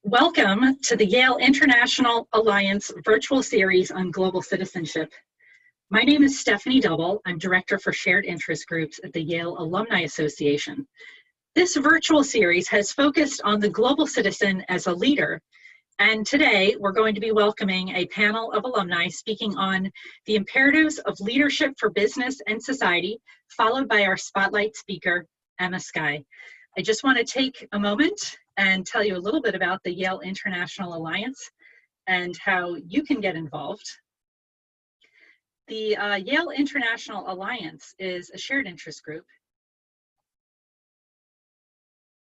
Welcome to the Yale International Alliance virtual series on global citizenship. My name is Stephanie Double. I'm Director for Shared Interest Groups at the Yale Alumni Association. This virtual series has focused on the global citizen as a leader, and today we're going to be welcoming a panel of alumni speaking on the imperatives of leadership for business and society, followed by our spotlight speaker, Emma Skye. I just want to take a moment and tell you a little bit about the Yale International Alliance and how you can get involved. The Yale International Alliance is a shared interest group.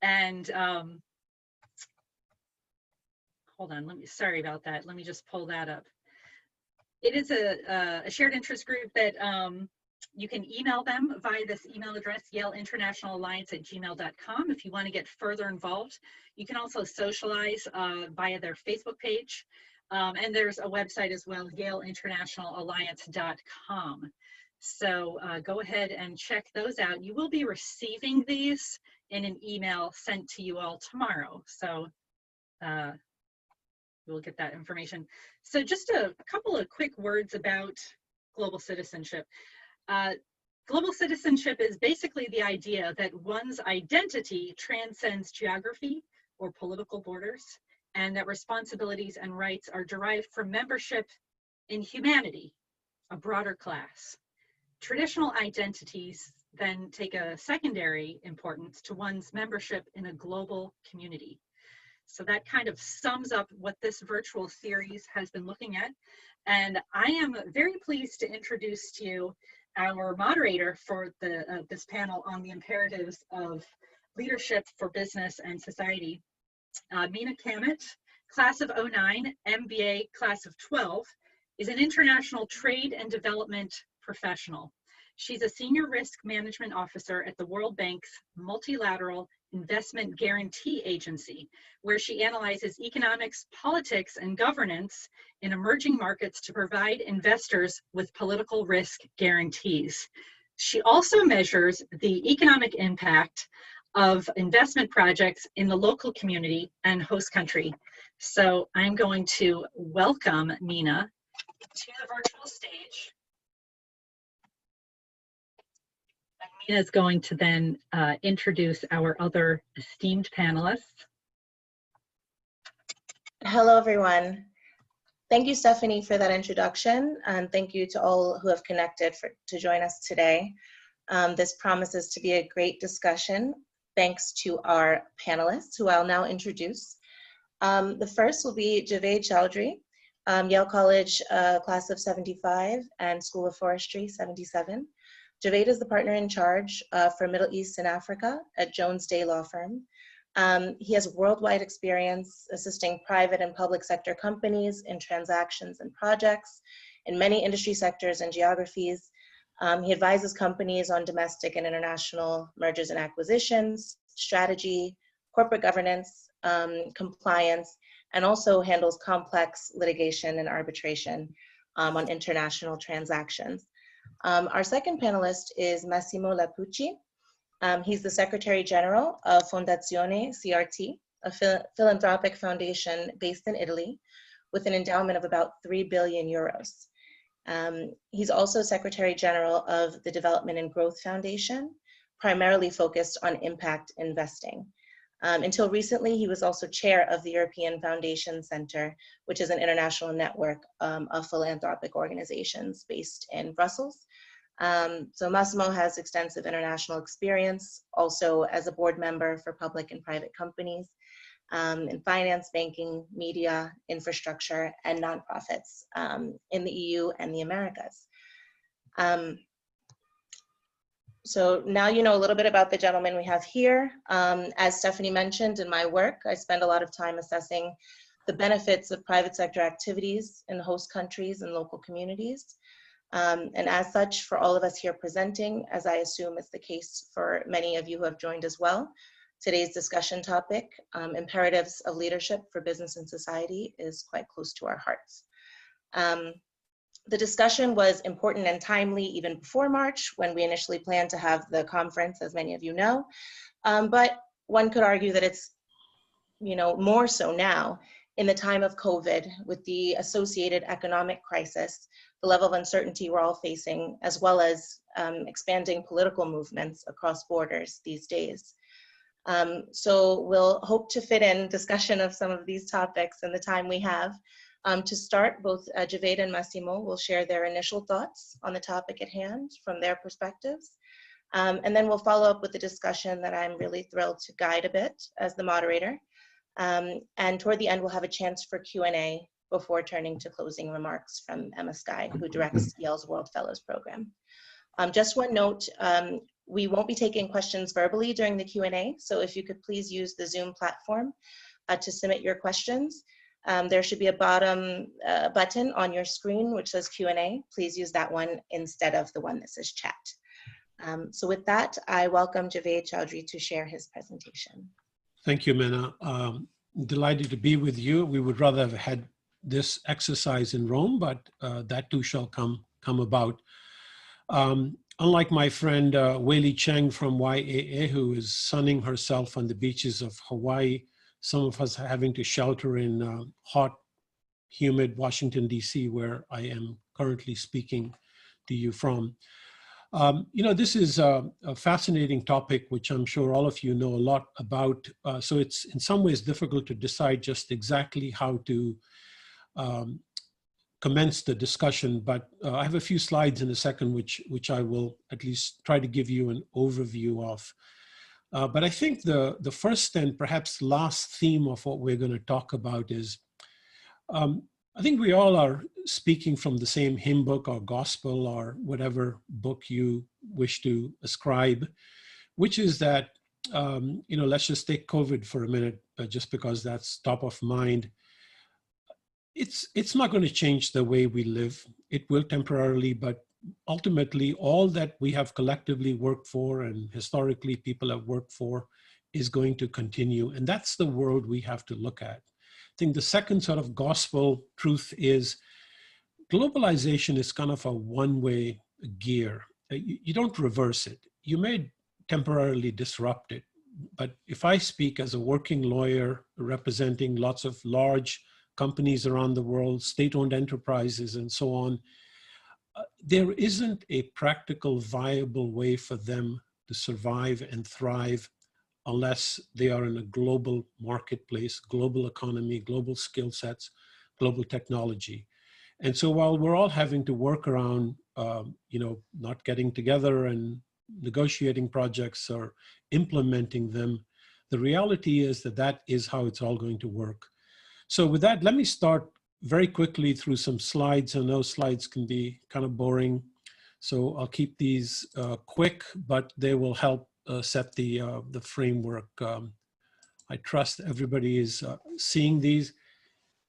And hold on, sorry about that. Let me just pull that up. It is a shared interest group that you can email them via this email address, yaleinternationalalliance@gmail.com, if you want to get further involved. You can also socialize via their Facebook page. And there's a website as well, yaleinternationalalliance.com. So go ahead and check those out. You will be receiving these in an email sent to you all tomorrow. So you'll get that information. So just a couple of quick words about global citizenship. Global citizenship is basically the idea that one's identity transcends geography or political borders, and that responsibilities and rights are derived from membership in humanity, a broader class. Traditional identities then take a secondary importance to one's membership in a global community. So that kind of sums up what this virtual series has been looking at. And I am very pleased to introduce to you our moderator for this panel on the imperatives of leadership for business and society, Mena Cammett, class of '09, MBA class of 12, is an international trade and development professional. She's a senior risk management officer at the World Bank's Multilateral Investment Guarantee Agency, where she analyzes economics, politics, and governance in emerging markets to provide investors with political risk guarantees. She also measures the economic impact of investment projects in the local community and host country. So I'm going to welcome Mena to the virtual stage. Mena is going to then introduce our other esteemed panelists. Hello, everyone. Thank you, Stephanie, for that introduction, and thank you to all who have connected to join us today. This promises to be a great discussion, thanks to our panelists, who I'll now introduce. The first will be Javeya Chaudhry, Yale College class of 75 and School of Forestry 77. Javade is the partner in charge for Middle East and Africa at Jones Day Law Firm. He has worldwide experience assisting private and public sector companies in transactions and projects in many industry sectors and geographies. He advises companies on domestic and international mergers and acquisitions, strategy, corporate governance, compliance, and also handles complex litigation and arbitration on international transactions. Our second panelist is Massimo Lapucci. He's the Secretary General of Fondazione CRT, a philanthropic foundation based in Italy with an endowment of about 3 billion euros. He's also Secretary General of the Development and Growth Foundation, primarily focused on impact investing. Until recently, he was also chair of the European Foundation Center, which is an international network of philanthropic organizations based in Brussels. So Massimo has extensive international experience, also as a board member for public and private companies in finance, banking, media, infrastructure, and nonprofits in the EU and the Americas. So now you know a little bit about the gentleman we have here. As Stephanie mentioned, in my work, I spend a lot of time assessing the benefits of private sector activities in host countries and local communities. And as such, for all of us here presenting, as I assume is the case for many of you who have joined as well, today's discussion topic, imperatives of leadership for business and society, is quite close to our hearts. The discussion was important and timely even before March, when we initially planned to have the conference, as many of you know. But one could argue that it's more so now in the time of COVID with the associated economic crisis, the level of uncertainty we're all facing, as well as expanding political movements across borders these days. So we'll hope to fit in discussion of some of these topics in the time we have. To start, both Javade and Massimo will share their initial thoughts on the topic at hand from their perspectives. And then we'll follow up with a discussion that I'm really thrilled to guide a bit as the moderator. And toward the end, we'll have a chance for Q&A before turning to closing remarks from Emma Skye, who directs Yale's World Fellows Program. Just one note, we won't be taking questions verbally during the Q&A, so if you could please use the Zoom platform to submit your questions. There should be a bottom button on your screen which says Q&A. Please use that one instead of the one that says chat. So with that, I welcome Javeya Chaudhry to share his presentation. Thank you, Mena. Delighted to be with you. We would rather have had this exercise in Rome, but that too shall come about. Unlike my friend Weili Cheng from YAA, who is sunning herself on the beaches of Hawaii, some of us are having to shelter in hot, humid Washington, D.C., where I am currently speaking to you from. This is a fascinating topic, which I'm sure all of you know a lot about. So it's in some ways difficult to decide just exactly how to commence the discussion, but I have a few slides in a second, which I will at least try to give you an overview of. But I think the first and perhaps last theme of what we're going to talk about is, I think we all are speaking from the same hymn book or gospel or whatever book you wish to ascribe, which is that, let's just take COVID for a minute, just because that's top of mind. It's not going to change the way we live. It will temporarily, but ultimately all that we have collectively worked for and historically people have worked for is going to continue. And that's the world we have to look at. I think the second sort of gospel truth is globalization is kind of a one-way gear. You don't reverse it. You may temporarily disrupt it. But if I speak as a working lawyer representing lots of large companies around the world, state-owned enterprises and so on, there isn't a practical, viable way for them to survive and thrive unless they are in a global marketplace, global economy, global skill sets, global technology. And so while we're all having to work around, not getting together and negotiating projects or implementing them, the reality is that that is how it's all going to work. So with that, let me start very quickly through some slides. I know slides can be kind of boring, so I'll keep these quick, but they will help set the framework. I trust everybody is seeing these.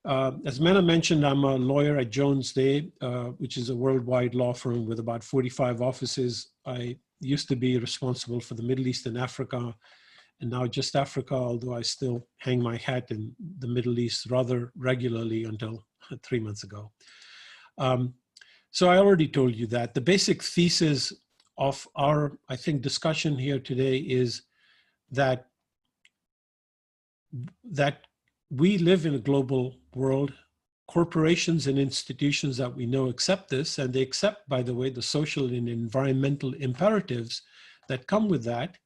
As Mena mentioned, I'm a lawyer at Jones Day, which is a worldwide law firm with about 45 offices. I used to be responsible for the Middle East and Africa, and now just Africa, although I still hang my hat in the Middle East rather regularly until 3 months ago. So I already told you that. The basic thesis of our, I think, discussion here today is that we live in a global world. Corporations and institutions that we know accept this, and they accept, by the way, the social and environmental imperatives that come with that.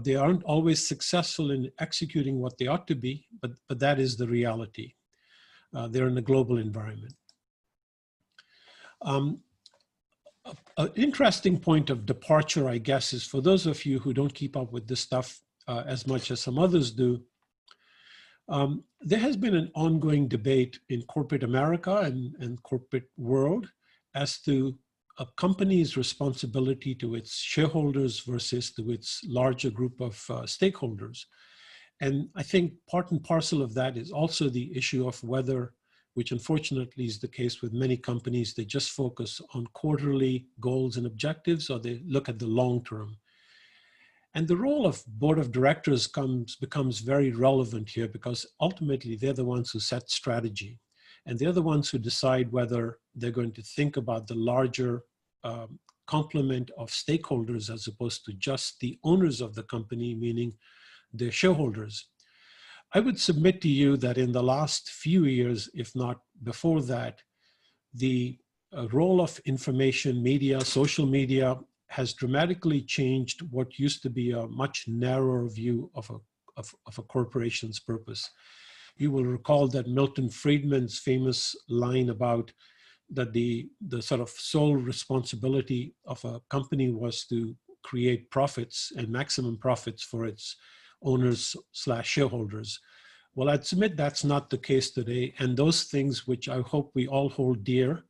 They aren't always successful in executing what they ought to be, but that is the reality. They're in a global environment. An interesting point of departure, I guess, is for those of you who don't keep up with this stuff as much as some others do, there has been an ongoing debate in corporate America and corporate world as to a company's responsibility to its shareholders versus to its larger group of stakeholders. And I think part and parcel of that is also the issue of whether, which unfortunately is the case with many companies, they just focus on quarterly goals and objectives, or they look at the long term. And the role of board of directors becomes very relevant here, because ultimately they're the ones who set strategy. And they're the ones who decide whether they're going to think about the larger complement of stakeholders as opposed to just the owners of the company, meaning their shareholders. I would submit to you that in the last few years, if not before that, the role of information media, social media, has dramatically changed what used to be a much narrower view of a corporation's purpose. You will recall that Milton Friedman's famous line about that the sort of sole responsibility of a company was to create profits and maximum profits for its owners/shareholders. Well, I'd submit that's not the case today. And those things which I hope we all hold dear,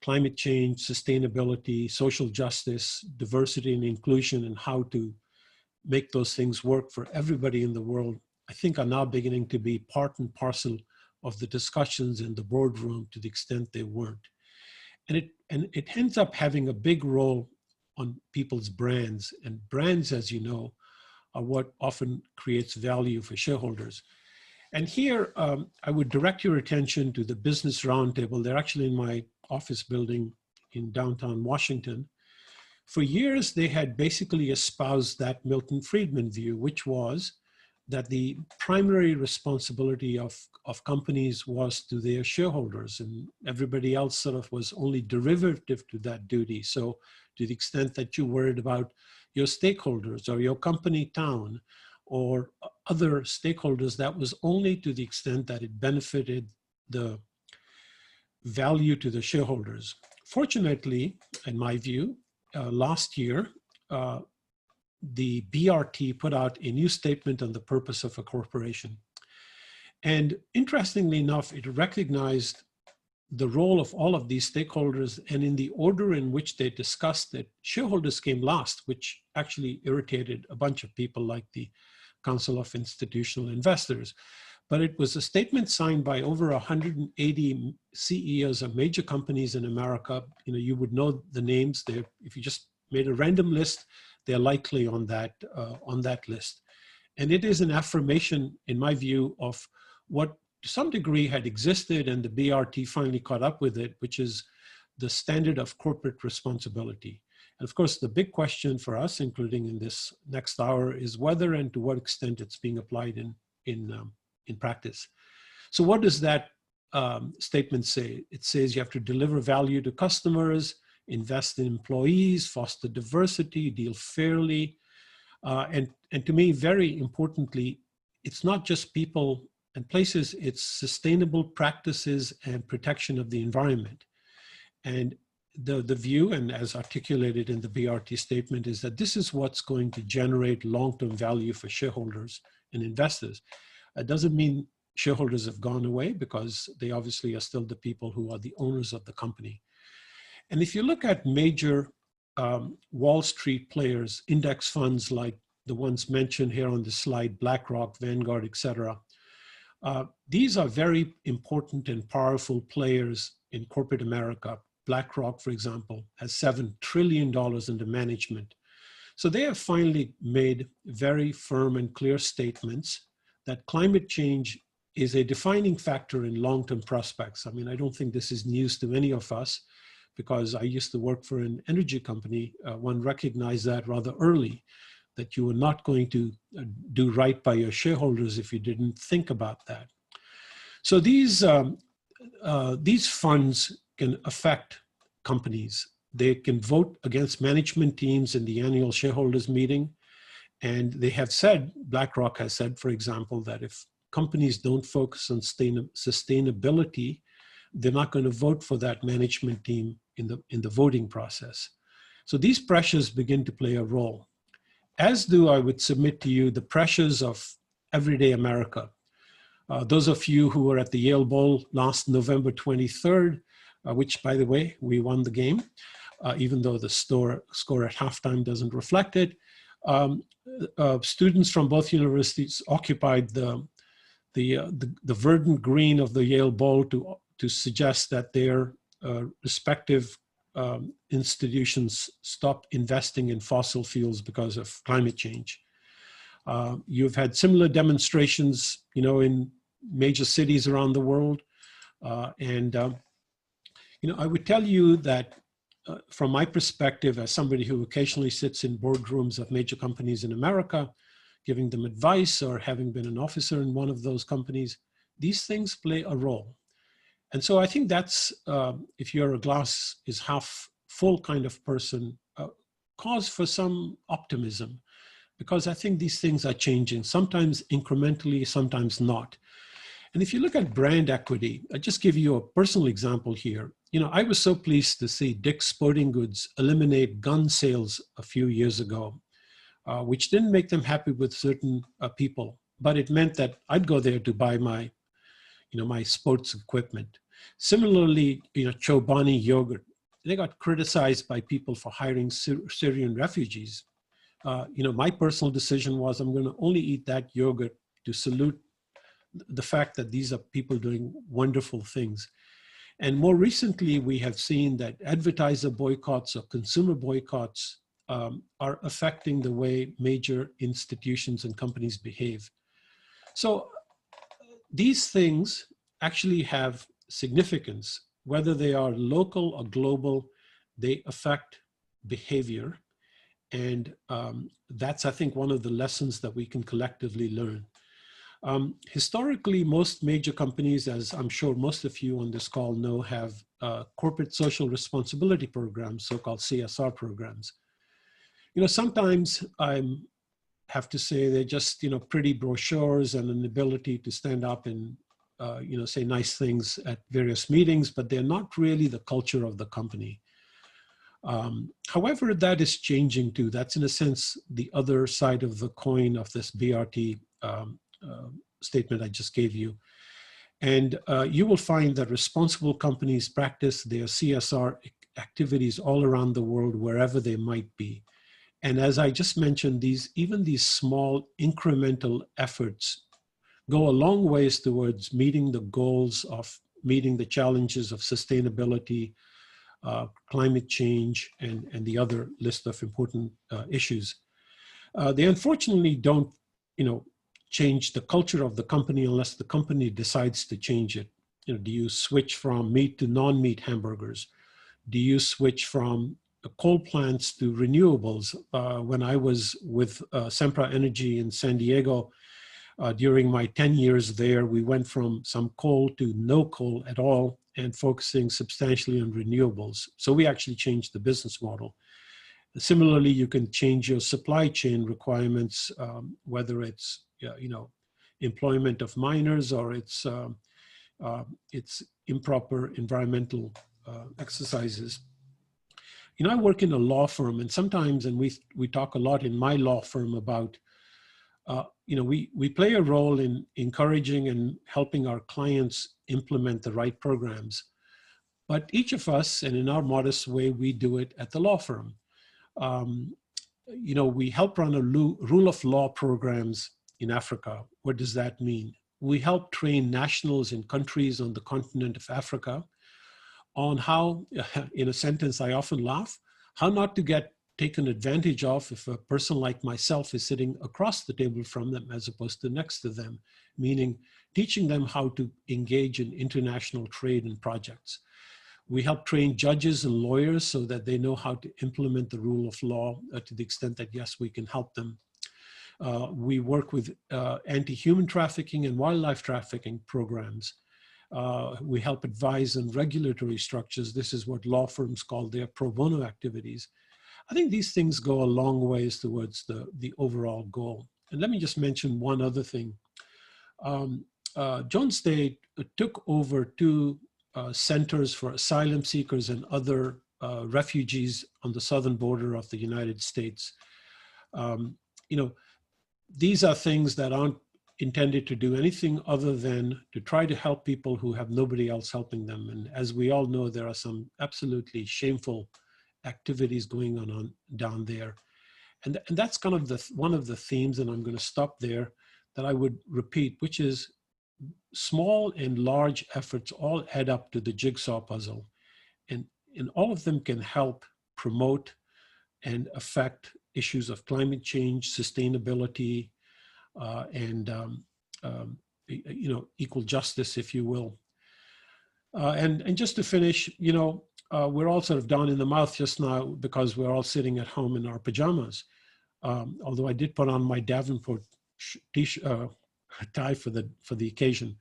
climate change, sustainability, social justice, diversity and inclusion, and how to make those things work for everybody in the world, I think are now beginning to be part and parcel of the discussions in the boardroom to the extent they weren't. And it ends up having a big role on people's brands. And brands, as you know, are what often creates value for shareholders. And here, I would direct your attention to the Business Roundtable. They're actually in my office building in downtown Washington. For years, they had basically espoused that Milton Friedman view, which was that the primary responsibility of companies was to their shareholders, and everybody else sort of was only derivative to that duty. So to the extent that you worried about your stakeholders or your company town or other stakeholders, that was only to the extent that it benefited the value to the shareholders. Fortunately, in my view, last year, the BRT put out a new statement on the purpose of a corporation. And interestingly enough, it recognized the role of all of these stakeholders, and in the order in which they discussed it, shareholders came last, which actually irritated a bunch of people like the Council of Institutional Investors. But it was a statement signed by over 180 CEOs of major companies in America. You know, you would know the names there. If you just made a random list, they're likely on that list. And it is an affirmation, in my view, of what to some degree had existed, and the BRT finally caught up with it, which is the standard of corporate responsibility. And of course, the big question for us, including in this next hour, is whether and to what extent it's being applied in practice. So what does that statement say? It says you have to deliver value to customers, invest in employees, foster diversity, deal fairly. And to me, very importantly, it's not just people and places, it's sustainable practices and protection of the environment. And the view, and as articulated in the BRT statement, is that this is what's going to generate long-term value for shareholders and investors. It doesn't mean shareholders have gone away, because they obviously are still the people who are the owners of the company. And if you look at major Wall Street players, index funds like the ones mentioned here on the slide, BlackRock, Vanguard, et cetera, these are very important and powerful players in corporate America. BlackRock, for example, has $7 trillion under management. So they have finally made very firm and clear statements that climate change is a defining factor in long-term prospects. I mean, I don't think this is news to any of us, because I used to work for an energy company. One recognized that rather early, that you were not going to do right by your shareholders if you didn't think about that. So these funds can affect companies. They can vote against management teams in the annual shareholders meeting. And they have said, BlackRock has said, for example, that if companies don't focus on sustainability, they're not going to vote for that management team in the voting process. So these pressures begin to play a role, as do, I would submit to you, the pressures of everyday America. Those of you who were at the Yale Bowl last November 23rd, which, by the way, we won the game, even though the score at halftime doesn't reflect it. Students from both universities occupied the verdant green of the Yale Bowl to suggest that their respective institutions stop investing in fossil fuels because of climate change. You've had similar demonstrations, you know, in major cities around the world. You know, I would tell you that from my perspective, as somebody who occasionally sits in boardrooms of major companies in America, giving them advice or having been an officer in one of those companies. These things play a role. And so I think that's, if you're a glass is half full kind of person, cause for some optimism, because I think these things are changing, sometimes incrementally, sometimes not. And if you look at brand equity, I'll just give you a personal example here. You know, I was so pleased to see Dick's Sporting Goods eliminate gun sales a few years ago, which didn't make them happy with certain people, but it meant that I'd go there to buy my, my sports equipment. Similarly, Chobani yogurt, they got criticized by people for hiring Syrian refugees. My personal decision was I'm going to only eat that yogurt to salute the fact that these are people doing wonderful things. And more recently, we have seen that advertiser boycotts or consumer boycotts are affecting the way major institutions and companies behave. So these things actually have significance, whether they are local or global, they affect behavior. And that's, I think, one of the lessons that we can collectively learn. Historically, most major companies, as I'm sure most of you on this call know, have corporate social responsibility programs, so-called CSR programs. Sometimes I have to say they're just, pretty brochures and an ability to stand up and, say nice things at various meetings, but they're not really the culture of the company. However, that is changing too. That's in a sense the other side of the coin of this BRT statement I just gave you. And you will find that responsible companies practice their CSR activities all around the world, wherever they might be. And as I just mentioned, even these small incremental efforts go a long ways towards meeting the goals of meeting the challenges of sustainability, climate change, and the other list of important issues. They unfortunately don't, change the culture of the company unless the company decides to change it. Do you switch from meat to non-meat hamburgers? Do you switch from coal plants to renewables? When I was with Sempra Energy in San Diego, during my 10 years there, we went from some coal to no coal at all and focusing substantially on renewables. So we actually changed the business model. Similarly, you can change your supply chain requirements, whether it's employment of miners or it's improper environmental exercises. I work in a law firm, and sometimes, and we talk a lot in my law firm about, we play a role in encouraging and helping our clients implement the right programs. But each of us, and in our modest way, we do it at the law firm. We help run a rule of law programs in Africa. What does that mean? We help train nationals in countries on the continent of Africa on how, in a sentence I often laugh, how not to get taken advantage of if a person like myself is sitting across the table from them as opposed to next to them, meaning teaching them how to engage in international trade and projects. We help train judges and lawyers so that they know how to implement the rule of law to the extent that, yes, we can help them. We work with anti-human trafficking and wildlife trafficking programs. We help advise on regulatory structures. This is what law firms call their pro bono activities. I think these things go a long ways towards the overall goal. And let me just mention one other thing. Jones Day took over two centers for asylum seekers and other refugees on the southern border of the United States. These are things that aren't intended to do anything other than to try to help people who have nobody else helping them. And as we all know, there are some absolutely shameful activities going on down there. And that's kind of one of the themes, and I'm going to stop there, that I would repeat, which is small and large efforts all add up to the jigsaw puzzle. And all of them can help promote and affect issues of climate change, sustainability, and equal justice, if you will. And just to finish, we're all sort of down in the mouth just now because we're all sitting at home in our pajamas. although I did put on my Davenport tie for the occasion.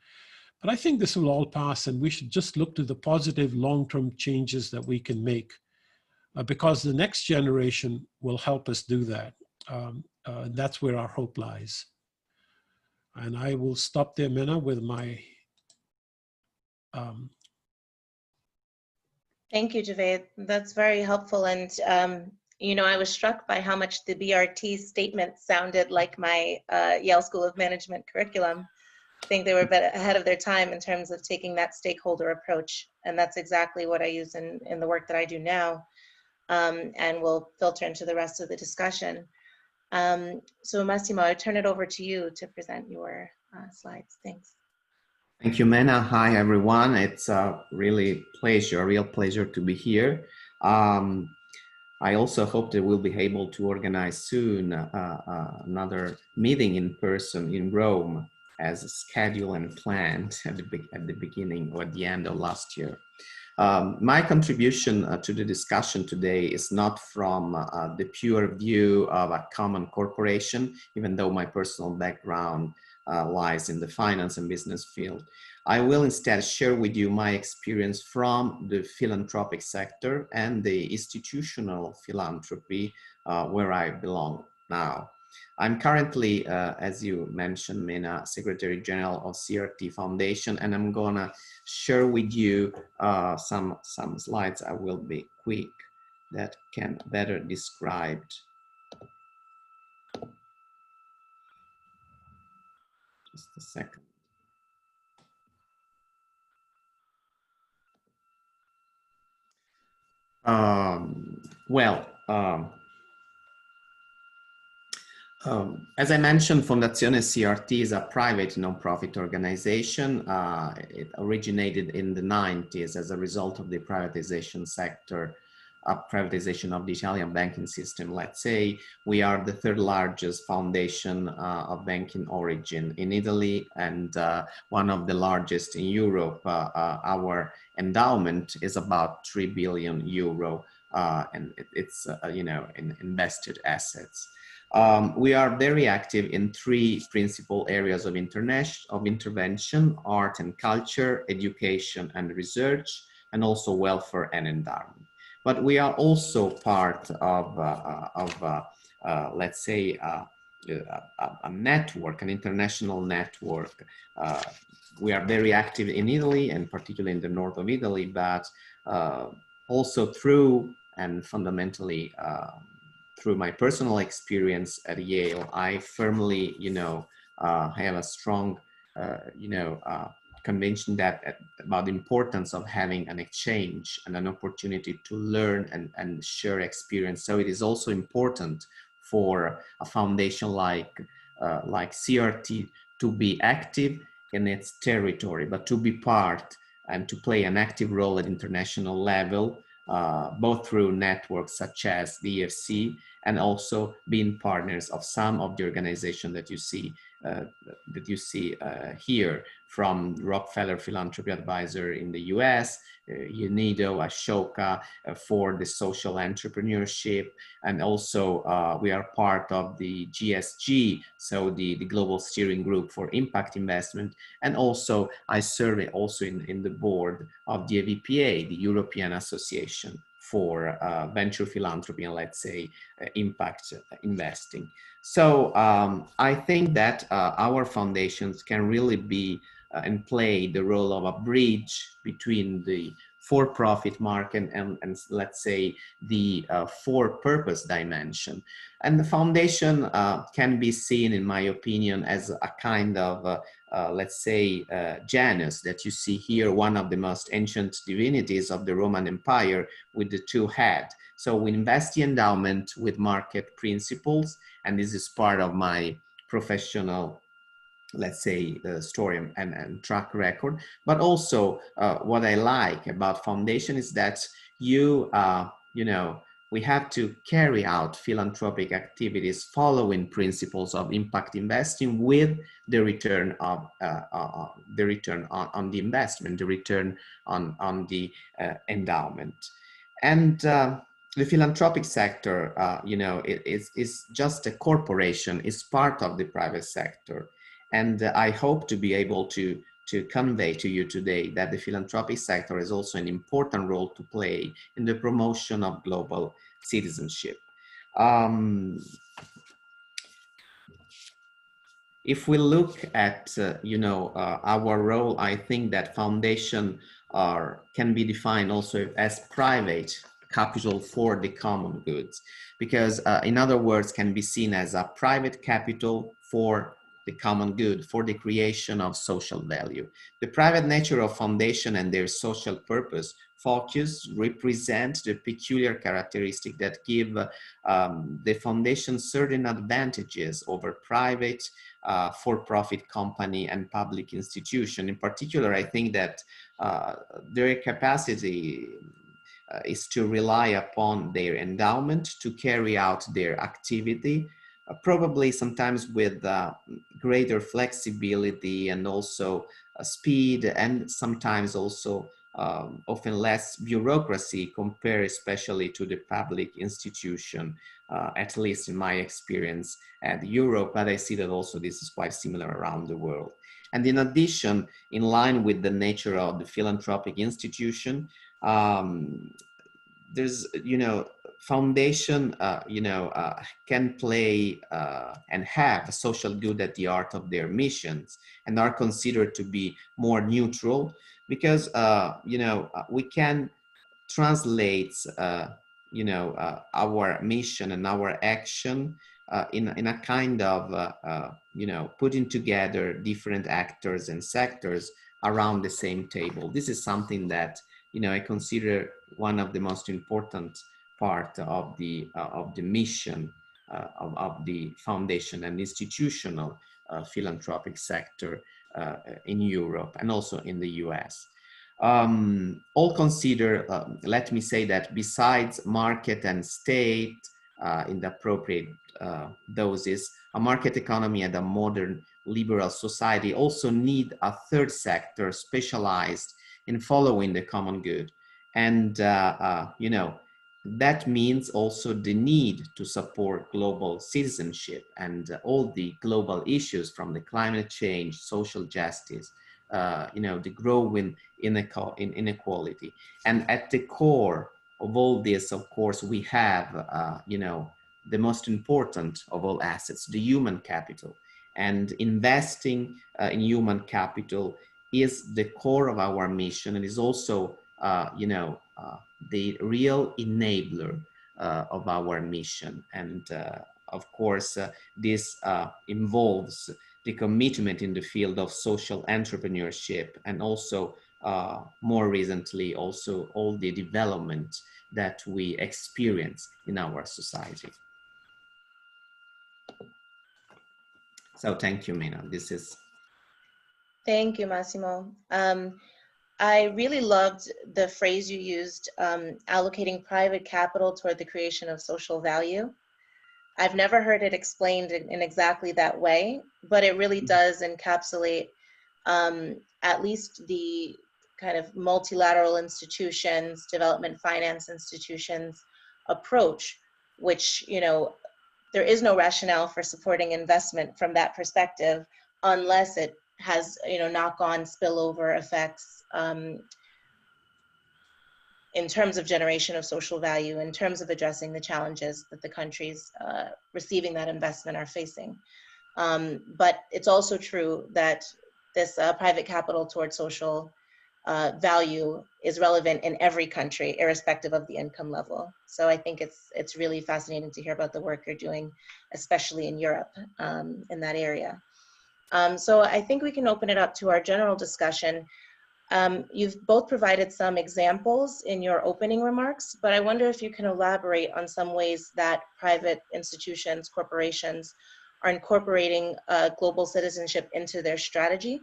But I think this will all pass, and we should just look to the positive long-term changes that we can make, because the next generation will help us do that. That's where our hope lies. And I will stop there, Mena, with my Thank you, Javed. That's very helpful. And, you know, I was struck by how much the BRT statement sounded like my Yale School of Management curriculum. I think they were a bit ahead of their time in terms of taking that stakeholder approach. And that's exactly what I use in the work that I do now, and will filter into the rest of the discussion. So Massimo, I turn it over to you to present your slides. Thanks. Thank you, Mena. Hi, everyone. It's a real pleasure to be here. I also hope that we'll be able to organize soon another meeting in person in Rome as scheduled and planned at the beginning or at the end of last year. My contribution to the discussion today is not from the pure view of a common corporation, even though my personal background lies in the finance and business field. I will instead share with you my experience from the philanthropic sector and the institutional philanthropy where I belong now. I'm currently, as you mentioned, Mena, Secretary General of CRT Foundation, and I'm gonna share with you some slides. I will be quick that can better describe. Just a second. As I mentioned, Fondazione CRT is a private nonprofit organization. It originated in the 90s as a result of the privatization of the Italian banking system. Let's say we are the third largest foundation of banking origin in Italy, and one of the largest in Europe. Our endowment is about 3 billion euro, and it's you know, in invested assets. We are very active in three principal areas of intervention: art and culture, education and research, and also welfare and endowment. But we are also part of let's say, a network, an international network. We are very active in Italy, and particularly in the north of Italy, but also through and fundamentally through my personal experience at Yale, I firmly, you know, have a strong, you know, conviction that about the importance of having an exchange and an opportunity to learn and share experience. So it is also important for a foundation like CRT to be active in its territory, but to be part and to play an active role at international level, both through networks such as the EFC and also being partners of some of the organizations that you see here, from Rockefeller Philanthropy Advisor in the US, UNIDO, Ashoka for the social entrepreneurship, and also we are part of the GSG, so the Global Steering Group for Impact Investment, and also I serve also in the board of the EVPA, the European Association for venture philanthropy and, let's say, impact investing. So I think that our foundations can really be and play the role of a bridge between the for-profit market and let's say the for-purpose dimension. And the foundation can be seen, in my opinion, as a kind of let's say Janus that you see here, one of the most ancient divinities of the Roman Empire with the two heads. So we invest the endowment with market principles, and this is part of my professional, let's say, story and track record. But also what I like about foundation is that you know, we have to carry out philanthropic activities following principles of impact investing with the return of the return on the investment, the return on the endowment. And the philanthropic sector, is just a corporation, is part of the private sector. And I hope to be able to convey to you today that the philanthropic sector is also an important role to play in the promotion of global citizenship. If we look at, our role, I think that foundation can be defined also as private capital for the common goods, because in other words, can be seen as a private capital for the common good, for the creation of social value. The private nature of foundation and their social purpose focus represent the peculiar characteristic that give the foundation certain advantages over private for-profit company and public institution. In particular, I think that their capacity is to rely upon their endowment to carry out their activity, probably sometimes with greater flexibility and also speed, and sometimes also often less bureaucracy compared especially to the public institution, at least in my experience at Europe, but I see that also this is quite similar around the world. And in addition, in line with the nature of the philanthropic institution, there's, foundation, can play and have a social good at the heart of their missions, and are considered to be more neutral because, we can translate, our mission and our action in a kind of, putting together different actors and sectors around the same table. This is something that, I consider one of the most important part of the mission of the foundation and institutional philanthropic sector in Europe and also in the US. All consider, let me say that besides market and state in the appropriate doses, a market economy and a modern liberal society also need a third sector specialized in following the common good. And, that means also the need to support global citizenship and all the global issues from the climate change, social justice, the growing inequality. And at the core of all this, of course, we have, the most important of all assets, the human capital. And investing in human capital is the core of our mission, and is also, the real enabler of our mission. And of course, this involves the commitment in the field of social entrepreneurship, and also more recently, also all the development that we experience in our society. So thank you, Mena. This is. Thank you, Massimo. I really loved the phrase you used, allocating private capital toward the creation of social value. I've never heard it explained in exactly that way, but it really does encapsulate at least the kind of multilateral institutions, development finance institutions approach, which, there is no rationale for supporting investment from that perspective unless it has, knock-on spillover effects in terms of generation of social value, in terms of addressing the challenges that the countries receiving that investment are facing. But it's also true that this private capital towards social value is relevant in every country, irrespective of the income level. So I think it's really fascinating to hear about the work you're doing, especially in Europe, in that area. So I think we can open it up to our general discussion. You've both provided some examples in your opening remarks, but I wonder if you can elaborate on some ways that private institutions, corporations are incorporating global citizenship into their strategy.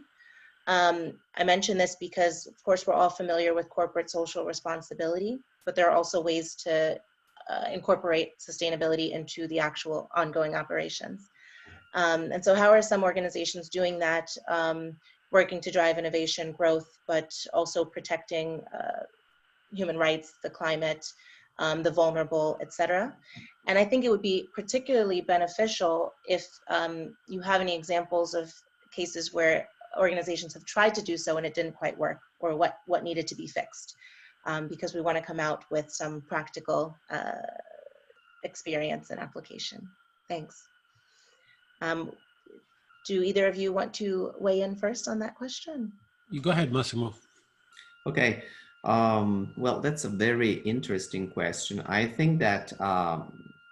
I mention this because, of course, we're all familiar with corporate social responsibility, but there are also ways to incorporate sustainability into the actual ongoing operations. And so how are some organizations doing that, working to drive innovation, growth, but also protecting human rights, the climate, the vulnerable, etc. And I think it would be particularly beneficial if you have any examples of cases where organizations have tried to do so and it didn't quite work, or what needed to be fixed, because we want to come out with some practical experience and application. Thanks. Do either of you want to weigh in first on that question? You go ahead, Massimo. Okay. Well, that's a very interesting question. I think that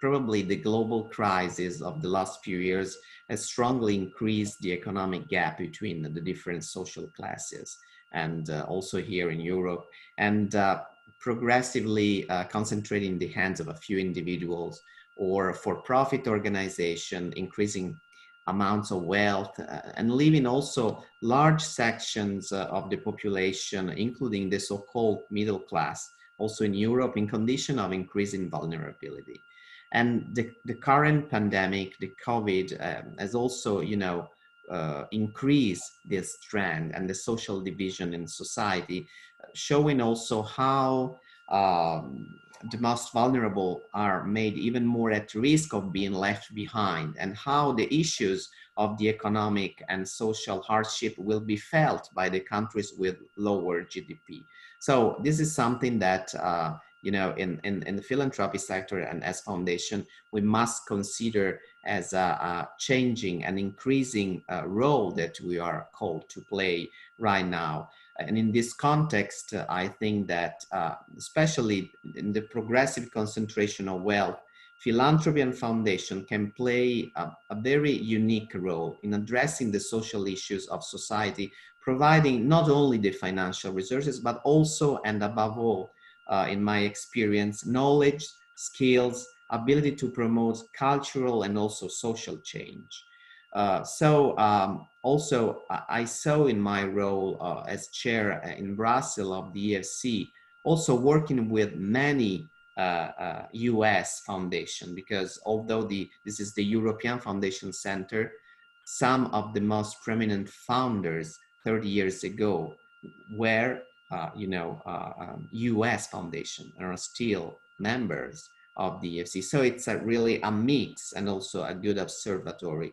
probably the global crisis of the last few years has strongly increased the economic gap between the different social classes, and also here in Europe, and progressively concentrating in the hands of a few individuals or for-profit organization, increasing amounts of wealth, and leaving also large sections of the population, including the so-called middle class, also in Europe, in condition of increasing vulnerability. And the current pandemic, the COVID, has also, increased this trend and the social division in society, showing also how the most vulnerable are made even more at risk of being left behind, and how the issues of the economic and social hardship will be felt by the countries with lower GDP. So this is something that, in the philanthropy sector and as foundation, we must consider as a changing and increasing role that we are called to play right now. And in this context, I think that especially in the progressive concentration of wealth, philanthropy and foundation can play a very unique role in addressing the social issues of society, providing not only the financial resources, but also and above all, in my experience, knowledge, skills, ability to promote cultural and also social change. Also, I saw in my role as chair in Brussels of the EFC, also working with many US foundation, because although this is the European Foundation Center, some of the most prominent founders 30 years ago were, US foundation and are still members of the EFC. So it's really a mix and also a good observatory.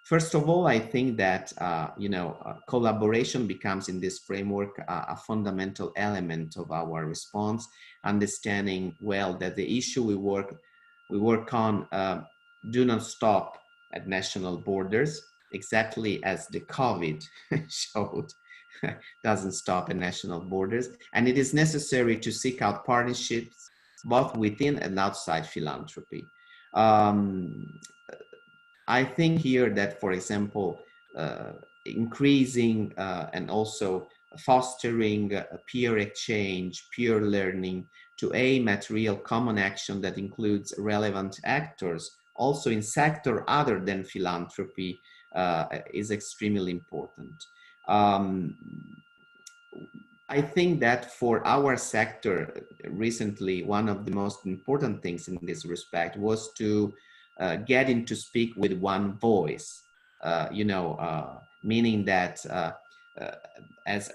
First of all, I think that, collaboration becomes in this framework a fundamental element of our response, understanding well that the issue we work on do not stop at national borders, exactly as the COVID showed, doesn't stop at national borders. And it is necessary to seek out partnerships both within and outside philanthropy. I think here that, for example, increasing and also fostering peer exchange, peer learning to aim at real common action that includes relevant actors, also in sector other than philanthropy, is extremely important. I think that for our sector, recently, one of the most important things in this respect was to getting to speak with one voice, meaning that as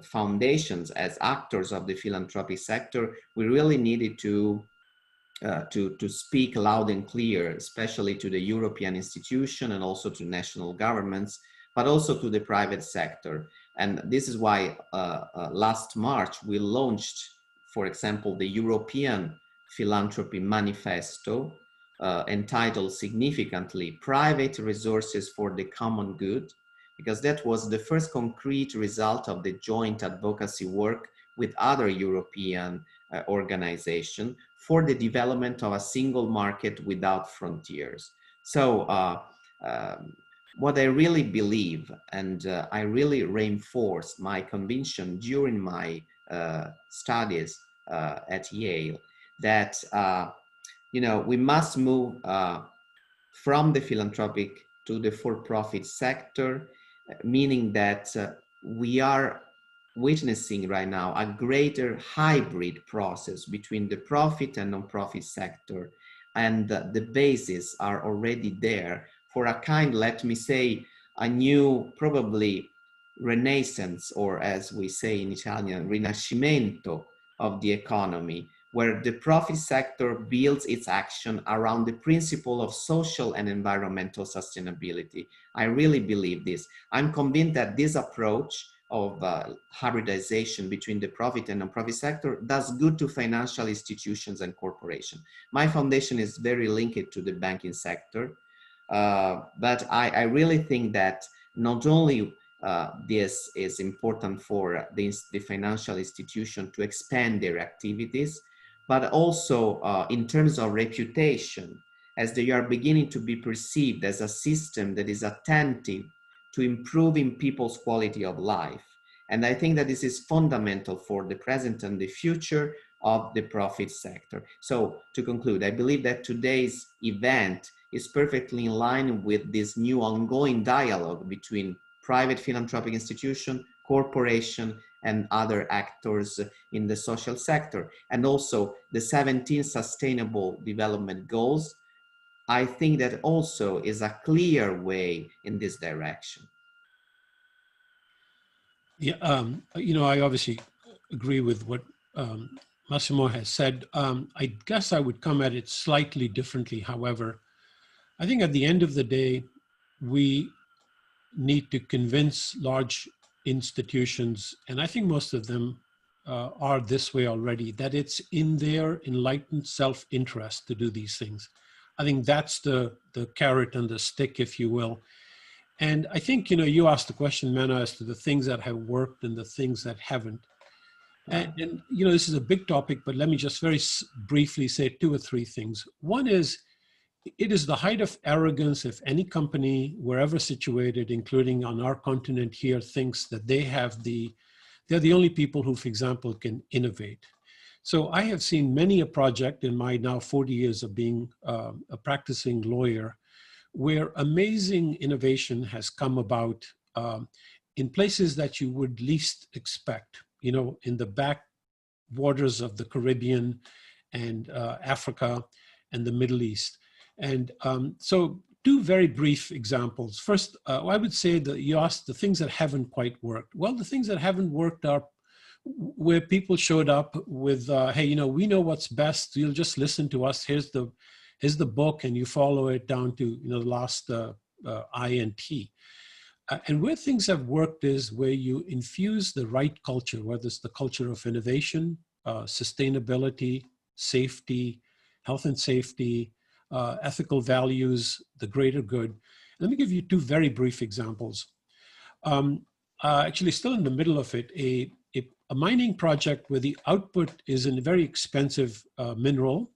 foundations, as actors of the philanthropic sector, we really needed to speak loud and clear, especially to the European institution and also to national governments, but also to the private sector. And this is why last March we launched, for example, the European Philanthropy Manifesto, entitled significantly Private Resources for the Common Good, because that was the first concrete result of the joint advocacy work with other European organizations for the development of a single market without frontiers. So what I really believe, and I really reinforced my conviction during my studies at Yale, that we must move from the philanthropic to the for-profit sector, meaning that we are witnessing right now a greater hybrid process between the profit and non-profit sector, and the bases are already there for a kind, let me say, a new, probably renaissance, or as we say in Italian, rinascimento of the economy, where the profit sector builds its action around the principle of social and environmental sustainability. I really believe this. I'm convinced that this approach of hybridization between the profit and non-profit sector does good to financial institutions and corporations. My foundation is very linked to the banking sector, but I really think that not only this is important for the financial institution to expand their activities, but also in terms of reputation, as they are beginning to be perceived as a system that is attentive to improving people's quality of life. And I think that this is fundamental for the present and the future of the profit sector. So to conclude, I believe that today's event is perfectly in line with this new ongoing dialogue between private philanthropic institution, corporation, and other actors in the social sector, and also the 17 Sustainable Development Goals. I think that also is a clear way in this direction. Yeah, you know, I obviously agree with what Massimo has said. I guess I would come at it slightly differently. However, I think at the end of the day, we need to convince large institutions, and I think most of them are this way already, that it's in their enlightened self-interest to do these things. I think that's the carrot and the stick, if you will. And I think, you know, you asked the question, Mena, as to the things that have worked and the things that haven't. And you know, this is a big topic, but let me just very briefly say 2 or 3 things. One is, it is the height of arrogance if any company, wherever situated, including on our continent here, thinks that they're the only people who, for example, can innovate. So I have seen many a project in my now 40 years of being a practicing lawyer, where amazing innovation has come about in places that you would least expect, you know, in the back waters of the Caribbean and Africa and the Middle East. And so 2 very brief examples. First, I would say that you asked the things that haven't quite worked. Well, the things that haven't worked are where people showed up with, hey, you know, we know what's best. You'll just listen to us. Here's the book, and you follow it down to, you know, the last I and T. And where things have worked is where you infuse the right culture, whether it's the culture of innovation, sustainability, safety, health and safety, ethical values, the greater good. Let me give you 2 very brief examples. Actually, still in the middle of it, a mining project where the output is a very expensive mineral,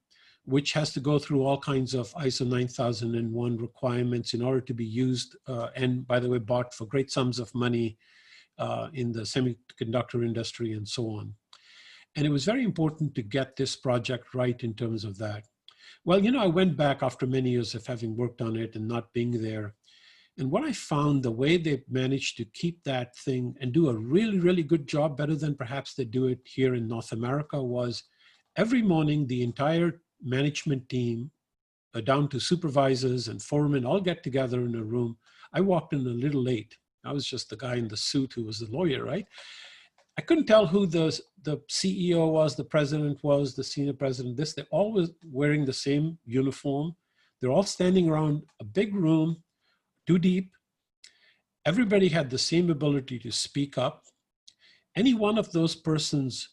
which has to go through all kinds of ISO 9001 requirements in order to be used, and by the way, bought for great sums of money in the semiconductor industry and so on. And it was very important to get this project right in terms of that. Well, you know, I went back after many years of having worked on it and not being there. And what I found, the way they managed to keep that thing and do a really, really good job, better than perhaps they do it here in North America, was every morning the entire management team, down to supervisors and foremen, all get together in a room. I walked in a little late. I was just the guy in the suit who was the lawyer, right? I couldn't tell who the CEO was, the president was, the senior president, this. They're all wearing the same uniform. They're all standing around a big room, 2 deep. Everybody had the same ability to speak up. Any one of those persons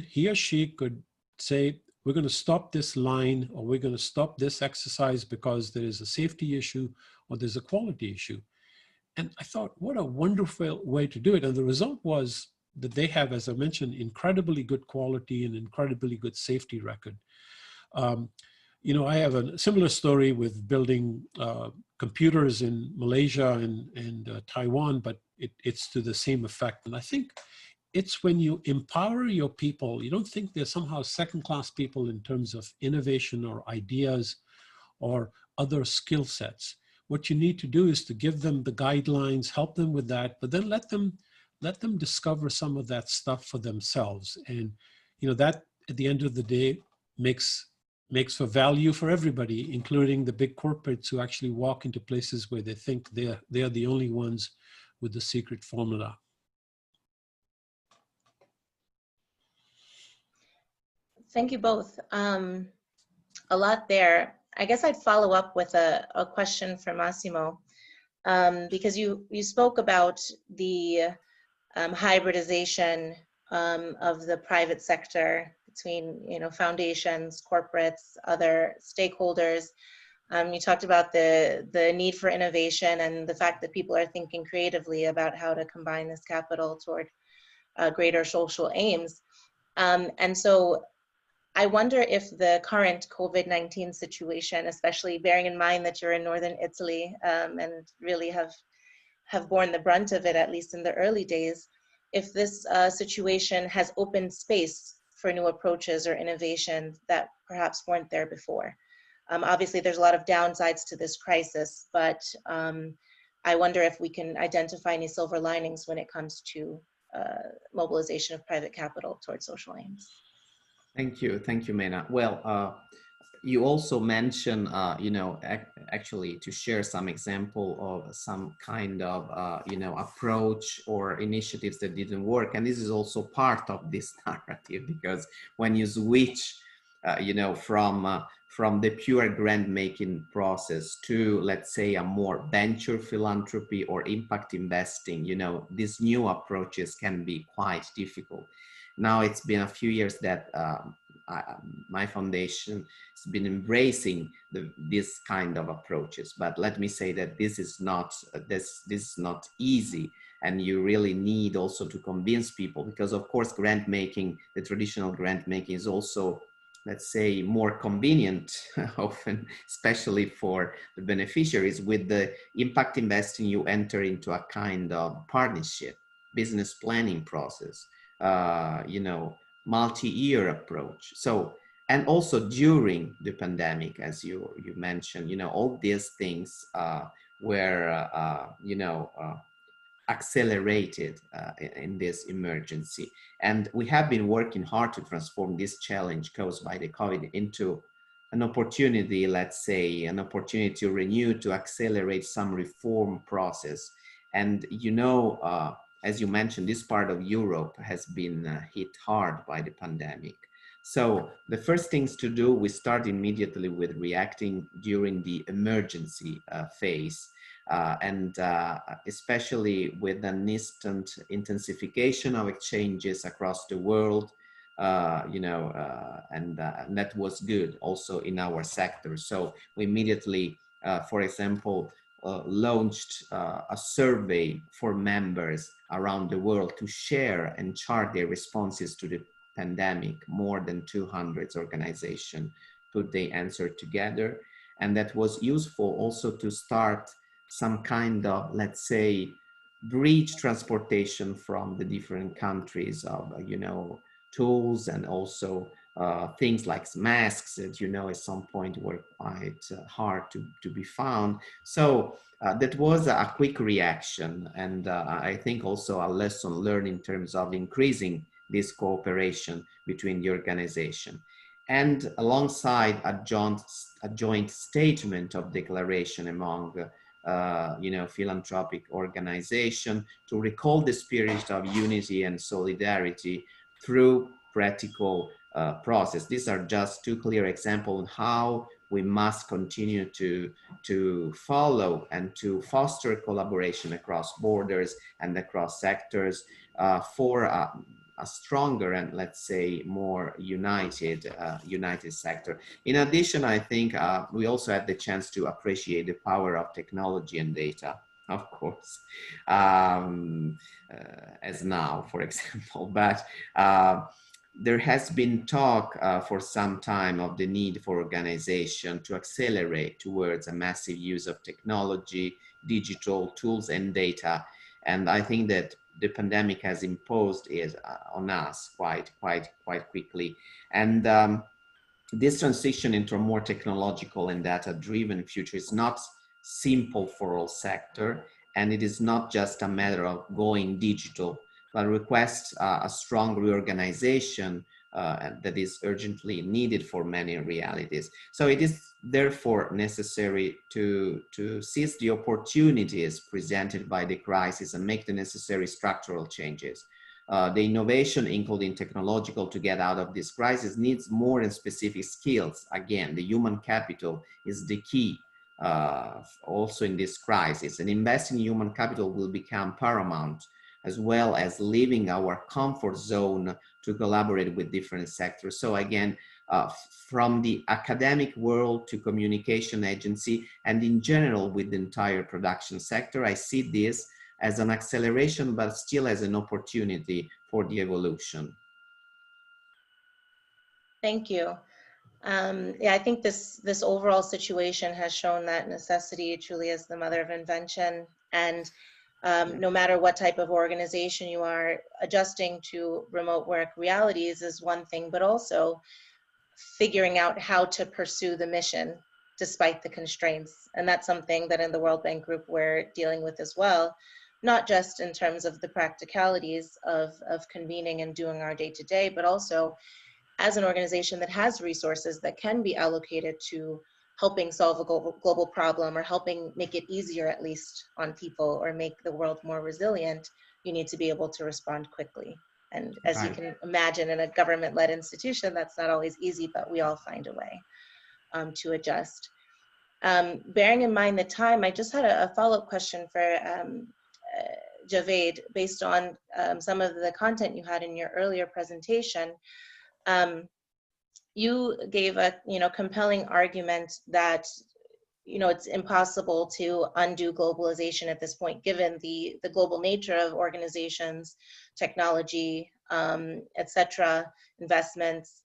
he or she could say, we're going to stop this line, or we're going to stop this exercise because there is a safety issue or there's a quality issue. And I thought, what a wonderful way to do it. And the result was that they have, as I mentioned, incredibly good quality and incredibly good safety record. You know, I have a similar story with building computers in Malaysia and Taiwan, but it's to the same effect. And I think it's when you empower your people, you don't think they're somehow second-class people in terms of innovation or ideas or other skill sets. What you need to do is to give them the guidelines, help them with that, but then let them discover some of that stuff for themselves. And, you know, that at the end of the day makes for value for everybody, including the big corporates who actually walk into places where they think they're the only ones with the secret formula. Thank you both. A lot there. I guess I'd follow up with a question for Massimo, because you spoke about the hybridization of the private sector between, you know, foundations, corporates, other stakeholders. You talked about the need for innovation and the fact that people are thinking creatively about how to combine this capital toward greater social aims. And so I wonder if the current COVID-19 situation, especially bearing in mind that you're in Northern Italy and really have borne the brunt of it, at least in the early days, if this situation has opened space for new approaches or innovations that perhaps weren't there before. Obviously, there's a lot of downsides to this crisis, but I wonder if we can identify any silver linings when it comes to mobilization of private capital towards social aims. Thank you, Mena. Well, you also mentioned, you know, actually to share some example of some kind of, you know, approach or initiatives that didn't work. And this is also part of this narrative, because when you switch, you know, from the pure grant making process to, let's say, a more venture philanthropy or impact investing, you know, these new approaches can be quite difficult. Now it's been a few years that my foundation has been embracing this kind of approaches. But let me say that this is not easy, and you really need also to convince people, because of course grant making, the traditional grant making, is also, let's say, more convenient often, especially for the beneficiaries. With the impact investing, you enter into a kind of partnership, business planning process, you know, multi-year approach. So, and also during the pandemic, as you mentioned, you know, all these things were, you know, accelerated in this emergency. And we have been working hard to transform this challenge caused by the COVID into an opportunity, let's say, an opportunity to renew, to accelerate some reform process. And, you know, as you mentioned, this part of Europe has been hit hard by the pandemic. So the first things to do, we start immediately with reacting during the emergency phase. And especially with an instant intensification of exchanges across the world, you know, and that was good also in our sector. So we immediately, for example, launched a survey for members around the world to share and chart their responses to the pandemic. More than 200 organizations put their answer together. And that was useful also to start some kind of, let's say, bridge transportation from the different countries of, you know, tools, and also things like masks that, you know, at some point were quite hard to be found. So that was a quick reaction, and I think also a lesson learned in terms of increasing this cooperation between the organization. And alongside a joint statement of declaration among you know, philanthropic organization to recall the spirit of unity and solidarity through practical process. These are just two clear examples of how we must continue to follow and to foster collaboration across borders and across sectors for a stronger and, let's say, more united sector. In addition, I think we also had the chance to appreciate the power of technology and data, of course, as now, for example. But there has been talk for some time of the need for organization to accelerate towards a massive use of technology, digital tools, and data. And I think that the pandemic has imposed it on us quite quickly. And this transition into a more technological and data-driven future is not simple for all sectors, and it is not just a matter of going digital, but requests a strong reorganization that is urgently needed for many realities. So it is therefore necessary to seize the opportunities presented by the crisis and make the necessary structural changes. The innovation, including technological, to get out of this crisis needs more and specific skills. Again, the human capital is the key also in this crisis, and investing in human capital will become paramount, as well as leaving our comfort zone to collaborate with different sectors. So again, from the academic world to communication agency, and in general with the entire production sector, I see this as an acceleration, but still as an opportunity for the evolution. Thank you. Yeah, I think this overall situation has shown that necessity truly is the mother of invention. And no matter what type of organization you are, adjusting to remote work realities is one thing, but also figuring out how to pursue the mission despite the constraints. And that's something that in the World Bank Group we're dealing with as well, not just in terms of the practicalities of convening and doing our day-to-day, but also as an organization that has resources that can be allocated to helping solve a global problem, or helping make it easier at least on people, or make the world more resilient, you need to be able to respond quickly. And as you can imagine, in a government-led institution, that's not always easy, but we all find a way to adjust. Bearing in mind the time, I just had a follow-up question for Javade, based on some of the content you had in your earlier presentation. You gave a compelling argument that it's impossible to undo globalization at this point, given the global nature of organizations, technology, etc., investments.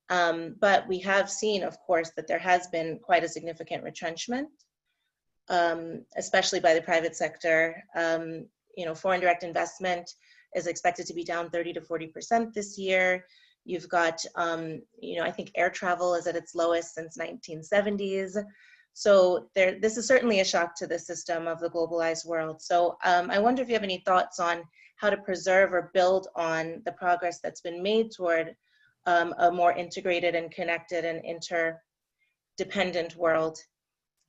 But we have seen, of course, that there has been quite a significant retrenchment, especially by the private sector. Foreign direct investment is expected to be down 30 to 40% this year. You've got, I think air travel is at its lowest since 1970s. So this is certainly a shock to the system of the globalized world. So I wonder if you have any thoughts on how to preserve or build on the progress that's been made toward a more integrated and connected and interdependent world,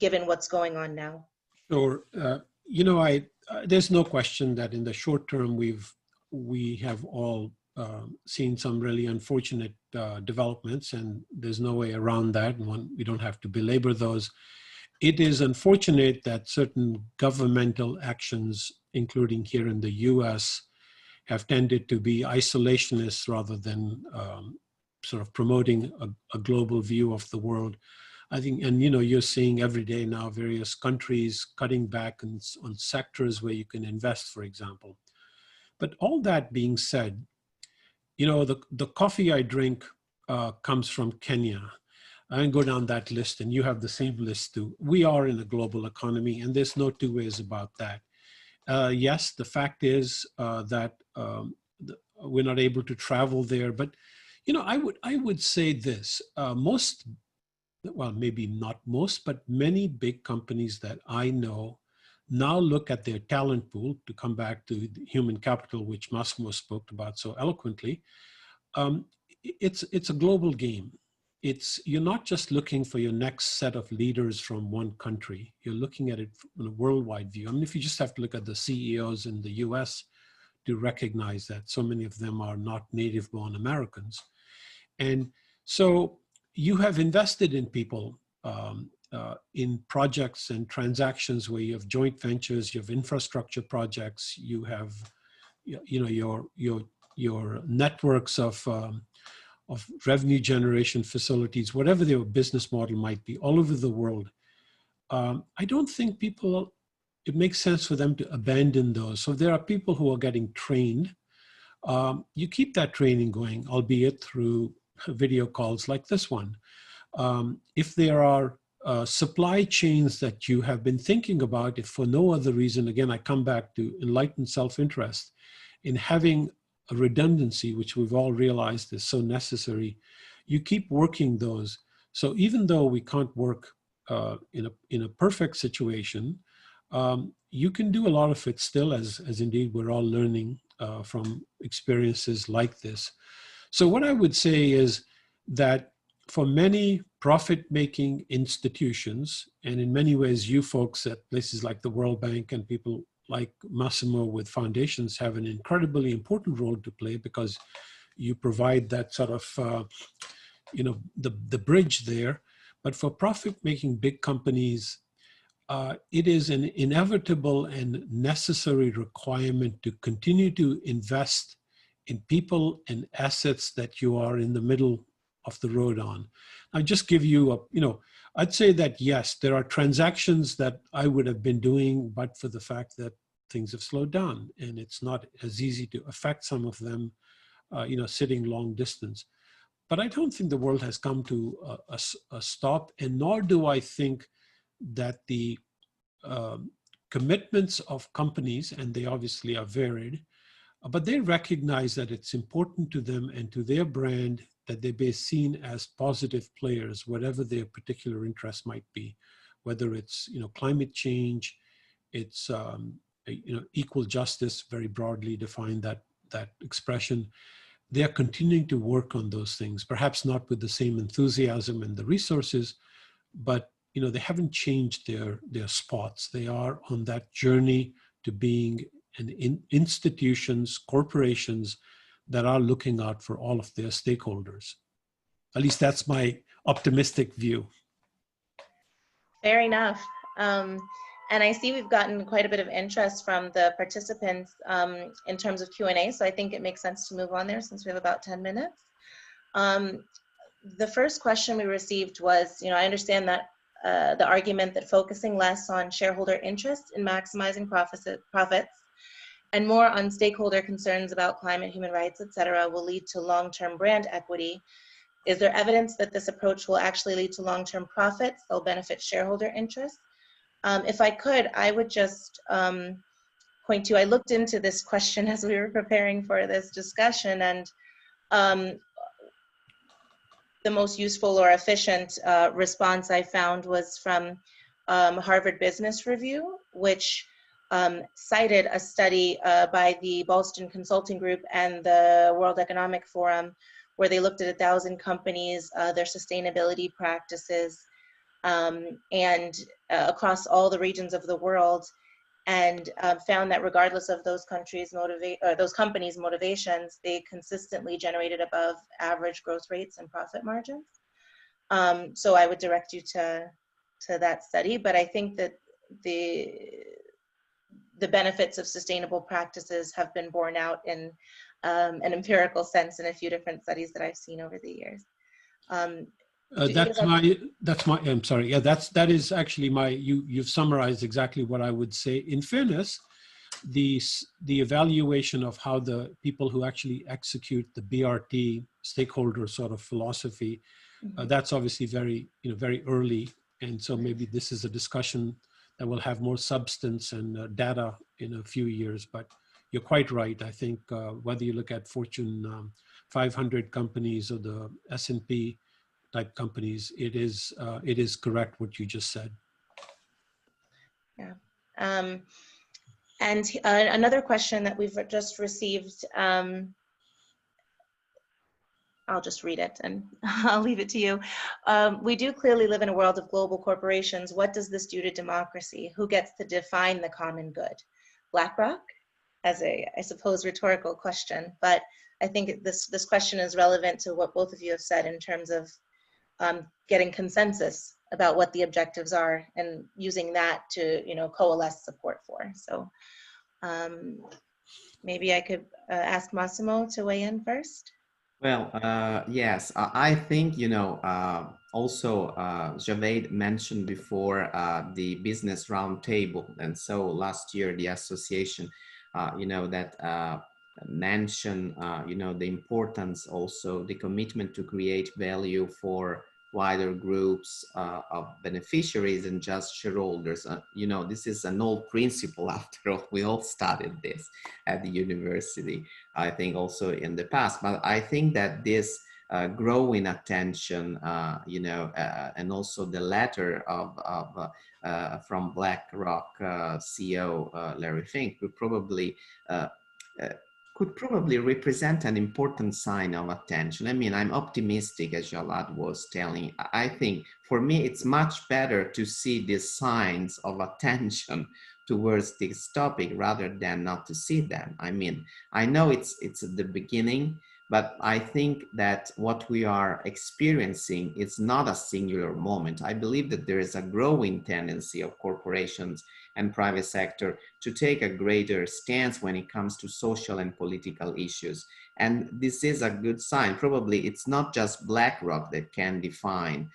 given what's going on now. Sure. There's no question that in the short term, we have all seen some really unfortunate developments, and there's no way around that. We don't have to belabor those. It is unfortunate that certain governmental actions, including here in the US, have tended to be isolationist rather than sort of promoting a global view of the world. I think, and you're seeing every day now various countries cutting back on sectors where you can invest, for example. But all that being said, the coffee I drink comes from Kenya. I can go down that list, and you have the same list too. We are in a global economy, and there's no two ways about that. Yes, the fact is that we're not able to travel there, but I would say this: well, maybe not most, but many big companies that I know now look at their talent pool, to come back to the human capital, which Massimo spoke about so eloquently. It's a global game. You're not just looking for your next set of leaders from one country. You're looking at it from a worldwide view. I mean, if you just have to look at the CEOs in the US to recognize that so many of them are not native-born Americans. And so you have invested in people, in projects and transactions where you have joint ventures, you have infrastructure projects, you have, your networks of revenue generation facilities, whatever their business model might be, all over the world. I don't think it makes sense for them to abandon those. So there are people who are getting trained. You keep that training going, albeit through video calls like this one. If there are supply chains that you have been thinking about, if for no other reason, again, I come back to enlightened self-interest in having a redundancy, which we've all realized is so necessary, you keep working those. So even though we can't work in a perfect situation, you can do a lot of it still, as indeed we're all learning from experiences like this. So what I would say is that for many profit-making institutions, and in many ways you folks at places like the World Bank and people like Massimo with foundations have an incredibly important role to play, because you provide that sort of, the bridge there. But for profit-making big companies, it is an inevitable and necessary requirement to continue to invest in people and assets that you are in the middle of the road on. I'll just give you I'd say that yes, there are transactions that I would have been doing, but for the fact that things have slowed down and it's not as easy to affect some of them, sitting long distance. But I don't think the world has come to a stop, and nor do I think that the commitments of companies, and they obviously are varied, but they recognize that it's important to them and to their brand that they be seen as positive players, whatever their particular interest might be, whether it's climate change, it's equal justice, very broadly defined that expression. They are continuing to work on those things, perhaps not with the same enthusiasm and the resources, but they haven't changed their spots. They are on that journey to being institutions, corporations that are looking out for all of their stakeholders. At least that's my optimistic view. Fair enough. And I see we've gotten quite a bit of interest from the participants in terms of Q&A, so I think it makes sense to move on there since we have about 10 minutes. The first question we received was, I understand that the argument that focusing less on shareholder interest in maximizing profits and more on stakeholder concerns about climate, human rights, et cetera, will lead to long-term brand equity. Is there evidence that this approach will actually lead to long-term profits that will benefit shareholder interests? If I could, I would just point to, I looked into this question as we were preparing for this discussion, and the most useful or efficient response I found was from Harvard Business Review, which cited a study by the Boston Consulting Group and the World Economic Forum, where they looked at 1,000 companies, their sustainability practices, and across all the regions of the world, and found that regardless of those companies' motivations, they consistently generated above average growth rates and profit margins. So I would direct you to that study, but I think that the benefits of sustainable practices have been borne out in an empirical sense in a few different studies that I've seen over the years. I'm sorry. Yeah, that is actually you've summarized exactly what I would say. In fairness, the evaluation of how the people who actually execute the BRT stakeholder sort of philosophy, that's obviously very early. And so maybe this is a discussion that will have more substance and data in a few years, but you're quite right. I think whether you look at Fortune 500 companies or the S&P type companies, it is correct what you just said. Yeah. And another question that we've just received, I'll just read it and I'll leave it to you. We do clearly live in a world of global corporations. What does this do to democracy? Who gets to define the common good? BlackRock? As I suppose, rhetorical question, but I think this question is relevant to what both of you have said in terms of getting consensus about what the objectives are and using that to coalesce support for. So maybe I could ask Massimo to weigh in first. Well, yes, I think, also Javade mentioned before the business roundtable. And so last year, the association, that mentioned, the importance, also the commitment to create value for wider groups of beneficiaries and just shareholders. This is an old principle after all. We all studied this at the university, I think also in the past. But I think that this growing attention, and also the letter from BlackRock CEO Larry Fink could probably represent an important sign of attention. I mean, I'm optimistic, as Javade was telling. I think for me, it's much better to see these signs of attention towards this topic rather than not to see them. I mean, I know it's at the beginning, but I think that what we are experiencing is not a singular moment. I believe that there is a growing tendency of corporations and private sector to take a greater stance when it comes to social and political issues. And this is a good sign. Probably it's not just BlackRock that can define,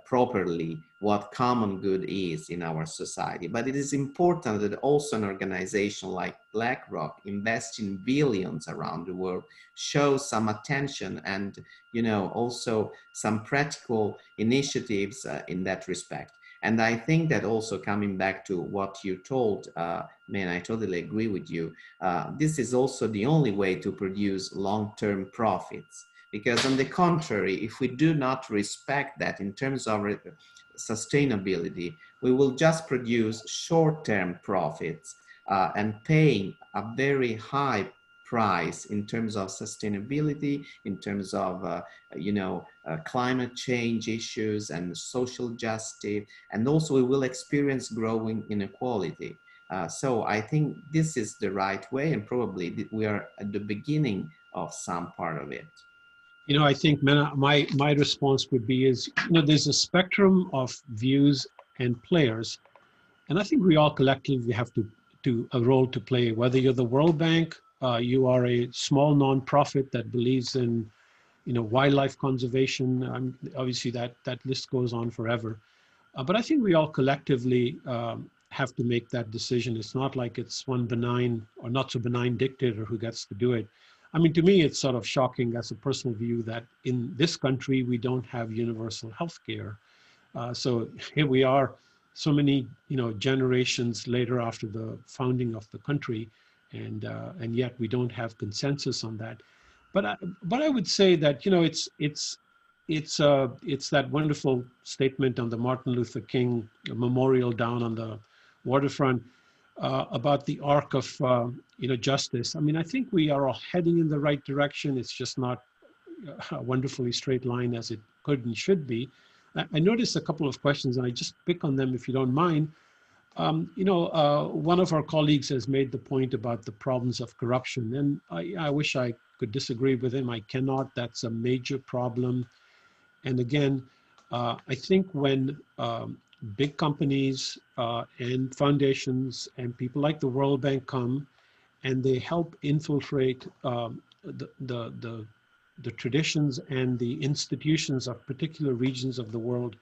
properly what common good is in our society. But it is important that also an organization like BlackRock investing billions around the world shows some attention and, also some practical initiatives in that respect. And I think that also coming back to what you told, man, I totally agree with you. This is also the only way to produce long-term profits. Because on the contrary, if we do not respect that in terms of sustainability, we will just produce short-term profits and paying a very high price in terms of sustainability, in terms of, climate change issues and social justice. And also we will experience growing inequality. So I think this is the right way, and probably we are at the beginning of some part of it. I think, Mena, my response would be is, there's a spectrum of views and players. And I think we all collectively have a role to play, whether you're the World Bank, you are a small nonprofit that believes in, wildlife conservation. Obviously that list goes on forever. But I think we all collectively have to make that decision. It's not like it's one benign or not so benign dictator who gets to do it. I mean, to me, it's sort of shocking as a personal view that in this country, we don't have universal health care. So here we are, so many, generations later after the founding of the country, and yet we don't have consensus on that. But I would say that, it's that wonderful statement on the Martin Luther King memorial down on the waterfront about the arc of justice. I mean, I think we are all heading in the right direction. It's just not a wonderfully straight line as it could and should be. I noticed a couple of questions, and I just pick on them if you don't mind. One of our colleagues has made the point about the problems of corruption, and I wish I could disagree with him. I cannot. That's a major problem. And again, I think when big companies and foundations and people like the World Bank come and they help infiltrate the traditions and the institutions of particular regions of the world,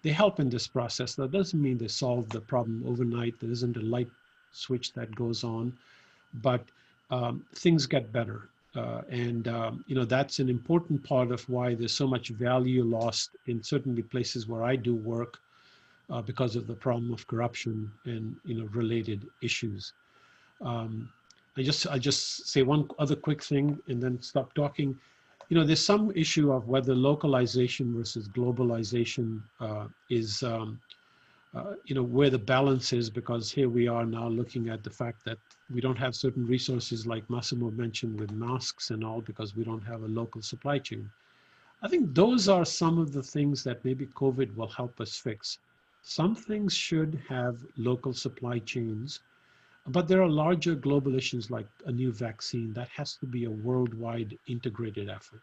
they help in this process. That doesn't mean they solve the problem overnight. There isn't a light switch that goes on, but things get better. That's an important part of why there's so much value lost in certainly places where I do work because of the problem of corruption and related issues. I just say one other quick thing and then stop talking. There's some issue of whether localization versus globalization is, where the balance is, because here we are now looking at the fact that we don't have certain resources like Massimo mentioned with masks and all because we don't have a local supply chain. I think those are some of the things that maybe COVID will help us fix. Some things should have local supply chains, but there are larger global issues like a new vaccine that has to be a worldwide integrated effort.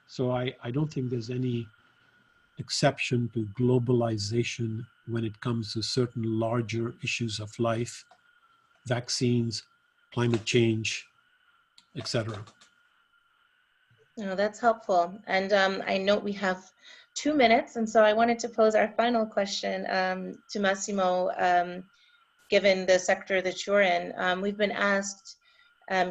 So I don't think there's any exception to globalization when it comes to certain larger issues of life, vaccines, climate change, etc. No, that's helpful. And I note we have 2 minutes, and so I wanted to pose our final question to Massimo. Given the sector that you're in, we've been asked,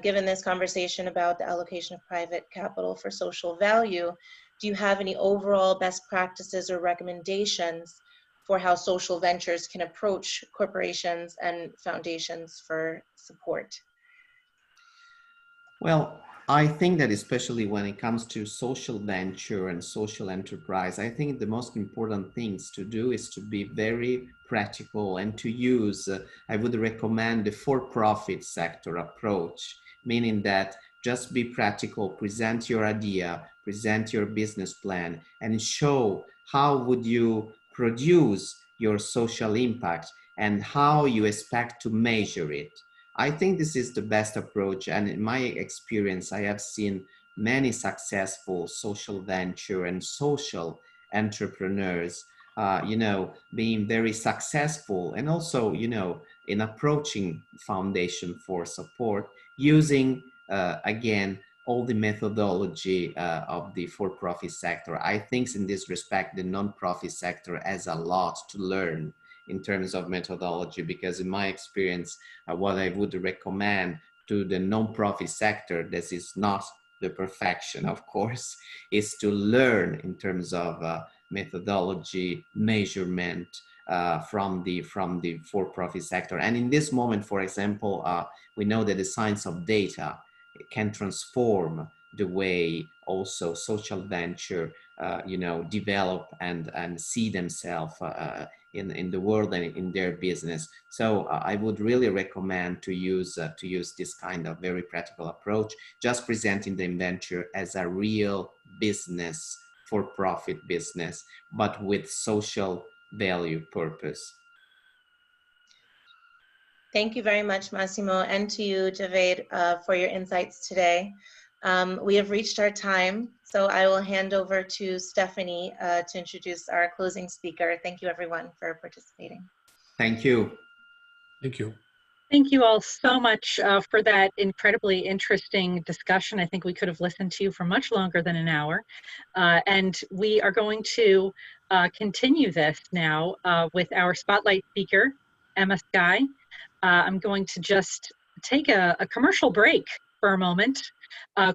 given this conversation about the allocation of private capital for social value, do you have any overall best practices or recommendations for how social ventures can approach corporations and foundations for support? Well, I think that especially when it comes to social venture and social enterprise, I think the most important things to do is to be very practical and to use, I would recommend the for-profit sector approach, meaning that just be practical, present your idea, present your business plan, and show how would you produce your social impact and how you expect to measure it. I think this is the best approach, and in my experience, I have seen many successful social venture and social entrepreneurs, being very successful, and also, in approaching foundation for support using, again, all the methodology of the for-profit sector. I think in this respect, the non-profit sector has a lot to learn in terms of methodology, because in my experience, what I would recommend to the non-profit sector, this is not the perfection, of course, is to learn in terms of methodology, measurement from the for-profit sector. And in this moment, for example, we know that the science of data can transform the way also social venture, develop and see themselves in the world and in their business. So I would really recommend to use this kind of very practical approach, just presenting the venture as a real business, for-profit business, but with social value purpose. Thank you very much, Massimo, and to you, Javade, for your insights today. We have reached our time, so I will hand over to Stephanie to introduce our closing speaker. Thank you, everyone, for participating. Thank you. Thank you. Thank you all so much for that incredibly interesting discussion. I think we could have listened to you for much longer than an hour. And we are going to continue this now with our spotlight speaker, Emma Sky. I'm going to just take a commercial break for a moment,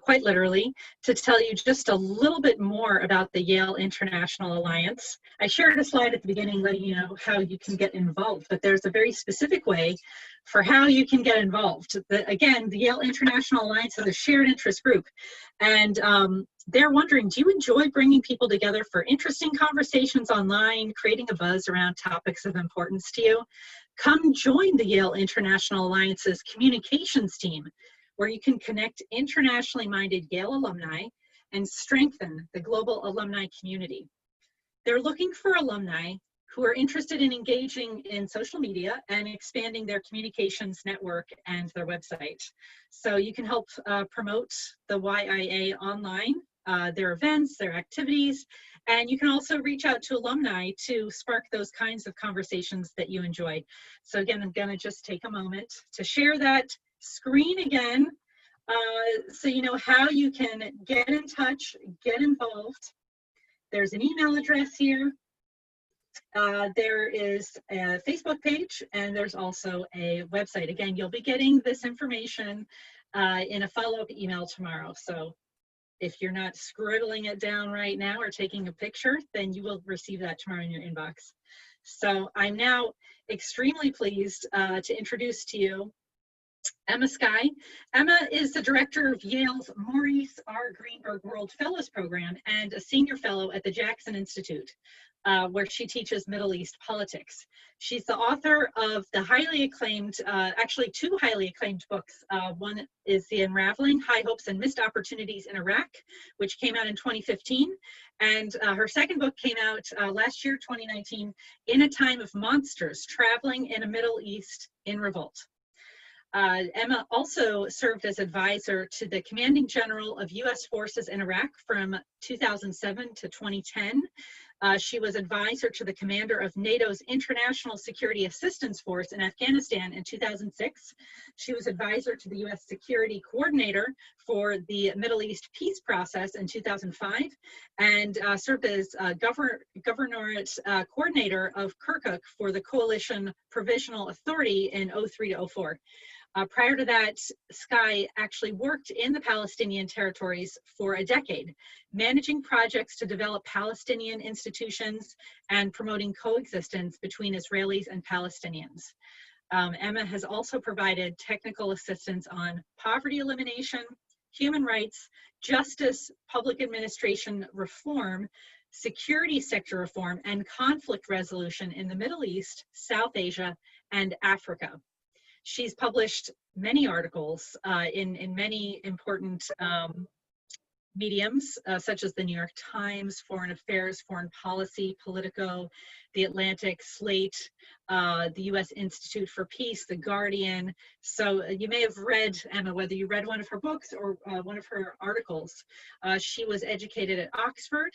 quite literally, to tell you just a little bit more about the Yale International Alliance. I shared a slide at the beginning letting you know how you can get involved, but there's a very specific way for how you can get involved. Again, the Yale International Alliance is a shared interest group, and they're wondering, do you enjoy bringing people together for interesting conversations online, creating a buzz around topics of importance to you? Come join the Yale International Alliance's communications team, where you can connect internationally minded Yale alumni and strengthen the global alumni community. They're looking for alumni who are interested in engaging in social media and expanding their communications network and their website. So you can help promote the YIA online, their events, their activities, and you can also reach out to alumni to spark those kinds of conversations that you enjoy. So again, I'm gonna just take a moment to share that screen again, so you know how you can get in touch, get involved. There's an email address here. There is a Facebook page, and there's also a website. Again, you'll be getting this information in a follow-up email tomorrow. So if you're not scribbling it down right now or taking a picture, then you will receive that tomorrow in your inbox. So I'm now extremely pleased to introduce to you Emma Sky. Emma is the director of Yale's Maurice R. Greenberg World Fellows Program and a senior fellow at the Jackson Institute, where she teaches Middle East politics. She's the author of the highly acclaimed, actually two highly acclaimed books. One is The Unraveling, High Hopes and Missed Opportunities in Iraq, which came out in 2015. And her second book came out last year, 2019, In a Time of Monsters, Traveling in a Middle East in Revolt. Emma also served as advisor to the Commanding General of U.S. Forces in Iraq from 2007 to 2010. She was advisor to the commander of NATO's International Security Assistance Force in Afghanistan in 2006. She was advisor to the U.S. Security Coordinator for the Middle East Peace Process in 2005, and served as Governorate Coordinator of Kirkuk for the Coalition Provisional Authority in 03 to 04. Prior to that, Sky actually worked in the Palestinian territories for a decade, managing projects to develop Palestinian institutions and promoting coexistence between Israelis and Palestinians. Emma has also provided technical assistance on poverty elimination, human rights, justice, public administration reform, security sector reform, and conflict resolution in the Middle East, South Asia, and Africa. She's published many articles in many important mediums such as the New York Times, Foreign Affairs, Foreign Policy, Politico, The Atlantic, Slate, the U.S. Institute for Peace, The Guardian. So you may have read, Emma, whether you read one of her books or one of her articles. She was educated at Oxford,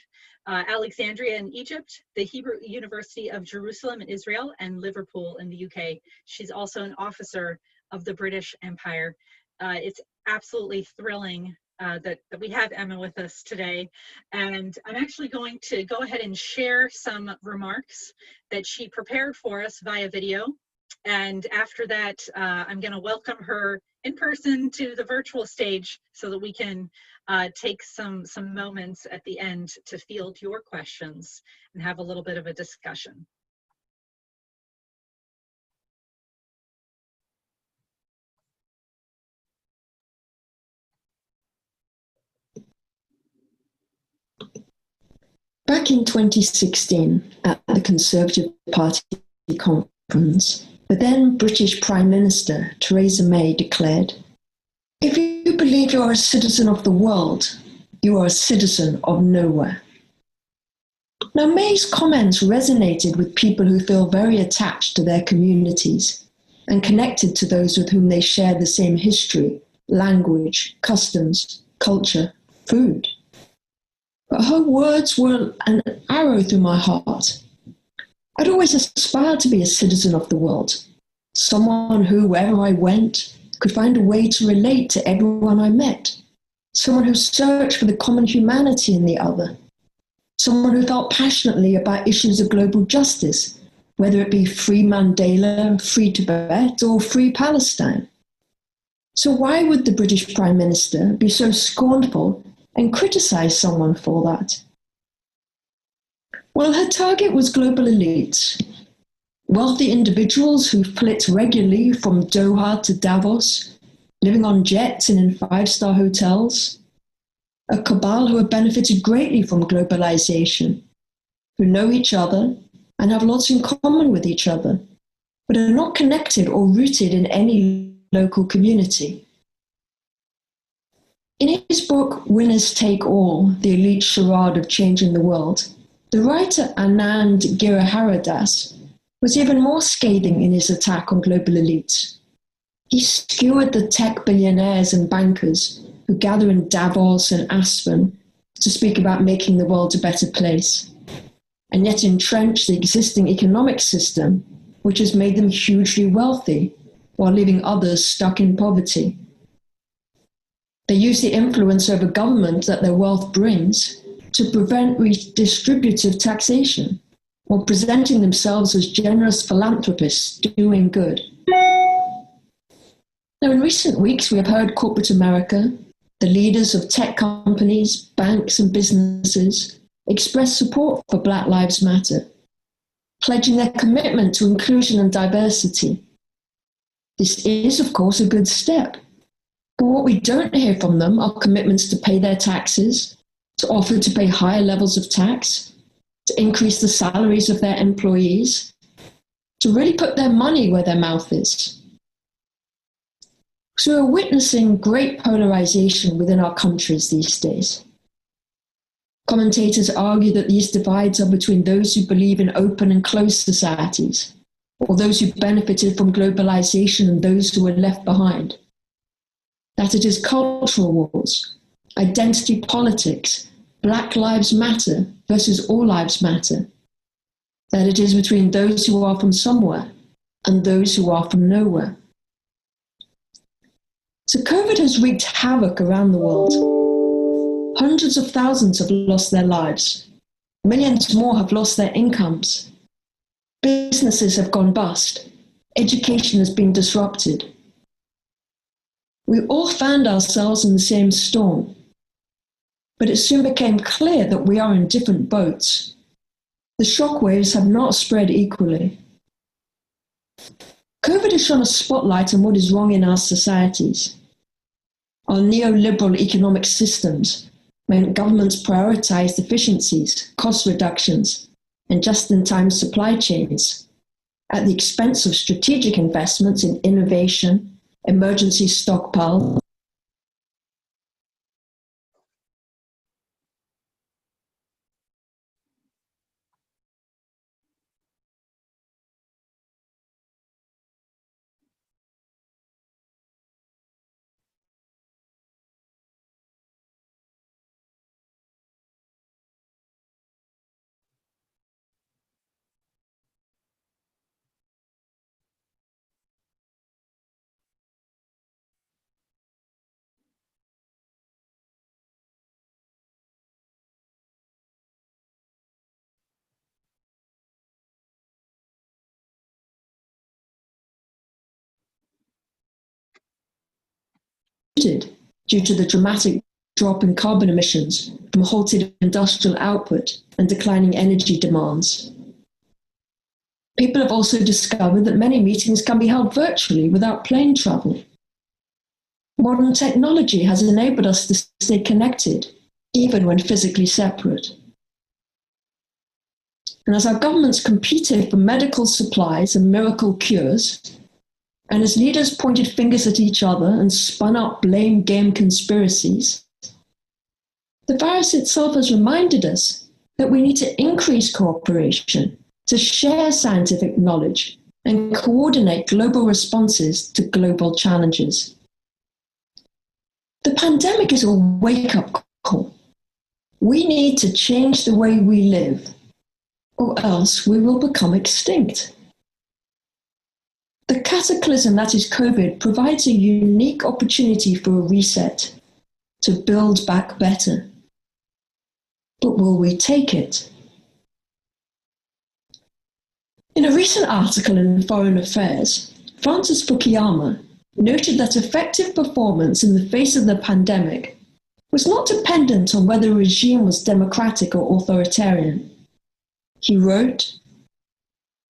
Alexandria in Egypt, the Hebrew University of Jerusalem in Israel, and Liverpool in the UK. She's also an officer of the British Empire. It's absolutely thrilling that we have Emma with us today. And I'm actually going to go ahead and share some remarks that she prepared for us via video. And after that, I'm going to welcome her in person to the virtual stage so that we can take some moments at the end to field your questions and have a little bit of a discussion. Back in 2016, at the Conservative Party conference, the then British Prime Minister, Theresa May, declared, "If you believe you are a citizen of the world, you are a citizen of nowhere." Now, May's comments resonated with people who feel very attached to their communities and connected to those with whom they share the same history, language, customs, culture, food. But her words were an arrow through my heart. I'd always aspired to be a citizen of the world, someone who, wherever I went, could find a way to relate to everyone I met, someone who searched for the common humanity in the other, someone who felt passionately about issues of global justice, whether it be free Mandela, free Tibet, or free Palestine. So why would the British Prime Minister be so scornful and criticize someone for that? Well, her target was global elites, wealthy individuals who flit regularly from Doha to Davos, living on jets and in five-star hotels, a cabal who have benefited greatly from globalization, who know each other and have lots in common with each other, but are not connected or rooted in any local community. In his book, Winners Take All, The Elite Charade of Changing the World, the writer Anand Giridharadas was even more scathing in his attack on global elites. He skewered the tech billionaires and bankers who gather in Davos and Aspen to speak about making the world a better place, and yet entrench the existing economic system, which has made them hugely wealthy, while leaving others stuck in poverty. They use the influence over government that their wealth brings to prevent redistributive taxation, while presenting themselves as generous philanthropists doing good. Now, in recent weeks, we have heard corporate America, the leaders of tech companies, banks, and businesses express support for Black Lives Matter, pledging their commitment to inclusion and diversity. This is, of course, a good step. But what we don't hear from them are commitments to pay their taxes, to offer to pay higher levels of tax, to increase the salaries of their employees, to really put their money where their mouth is. So we're witnessing great polarization within our countries these days. Commentators argue that these divides are between those who believe in open and closed societies, or those who benefited from globalization and those who were left behind. That it is cultural wars, identity politics, Black Lives Matter versus All Lives Matter. That it is between those who are from somewhere and those who are from nowhere. So COVID has wreaked havoc around the world. Hundreds of thousands have lost their lives. Millions more have lost their incomes. Businesses have gone bust. Education has been disrupted. We all found ourselves in the same storm, but it soon became clear that we are in different boats. The shockwaves have not spread equally. COVID has shone a spotlight on what is wrong in our societies. Our neoliberal economic systems meant governments prioritized efficiencies, cost reductions, and just-in-time supply chains at the expense of strategic investments in innovation, emergency stockpile, muted due to the dramatic drop in carbon emissions from halted industrial output and declining energy demands. People have also discovered that many meetings can be held virtually without plane travel. Modern technology has enabled us to stay connected, even when physically separate. And as our governments competed for medical supplies and miracle cures, and as leaders pointed fingers at each other and spun up blame game conspiracies, the virus itself has reminded us that we need to increase cooperation, to share scientific knowledge, and coordinate global responses to global challenges. The pandemic is a wake-up call. We need to change the way we live, or else we will become extinct. The cataclysm that is COVID provides a unique opportunity for a reset, to build back better. But will we take it? In a recent article in Foreign Affairs, Francis Fukuyama noted that effective performance in the face of the pandemic was not dependent on whether a regime was democratic or authoritarian. He wrote,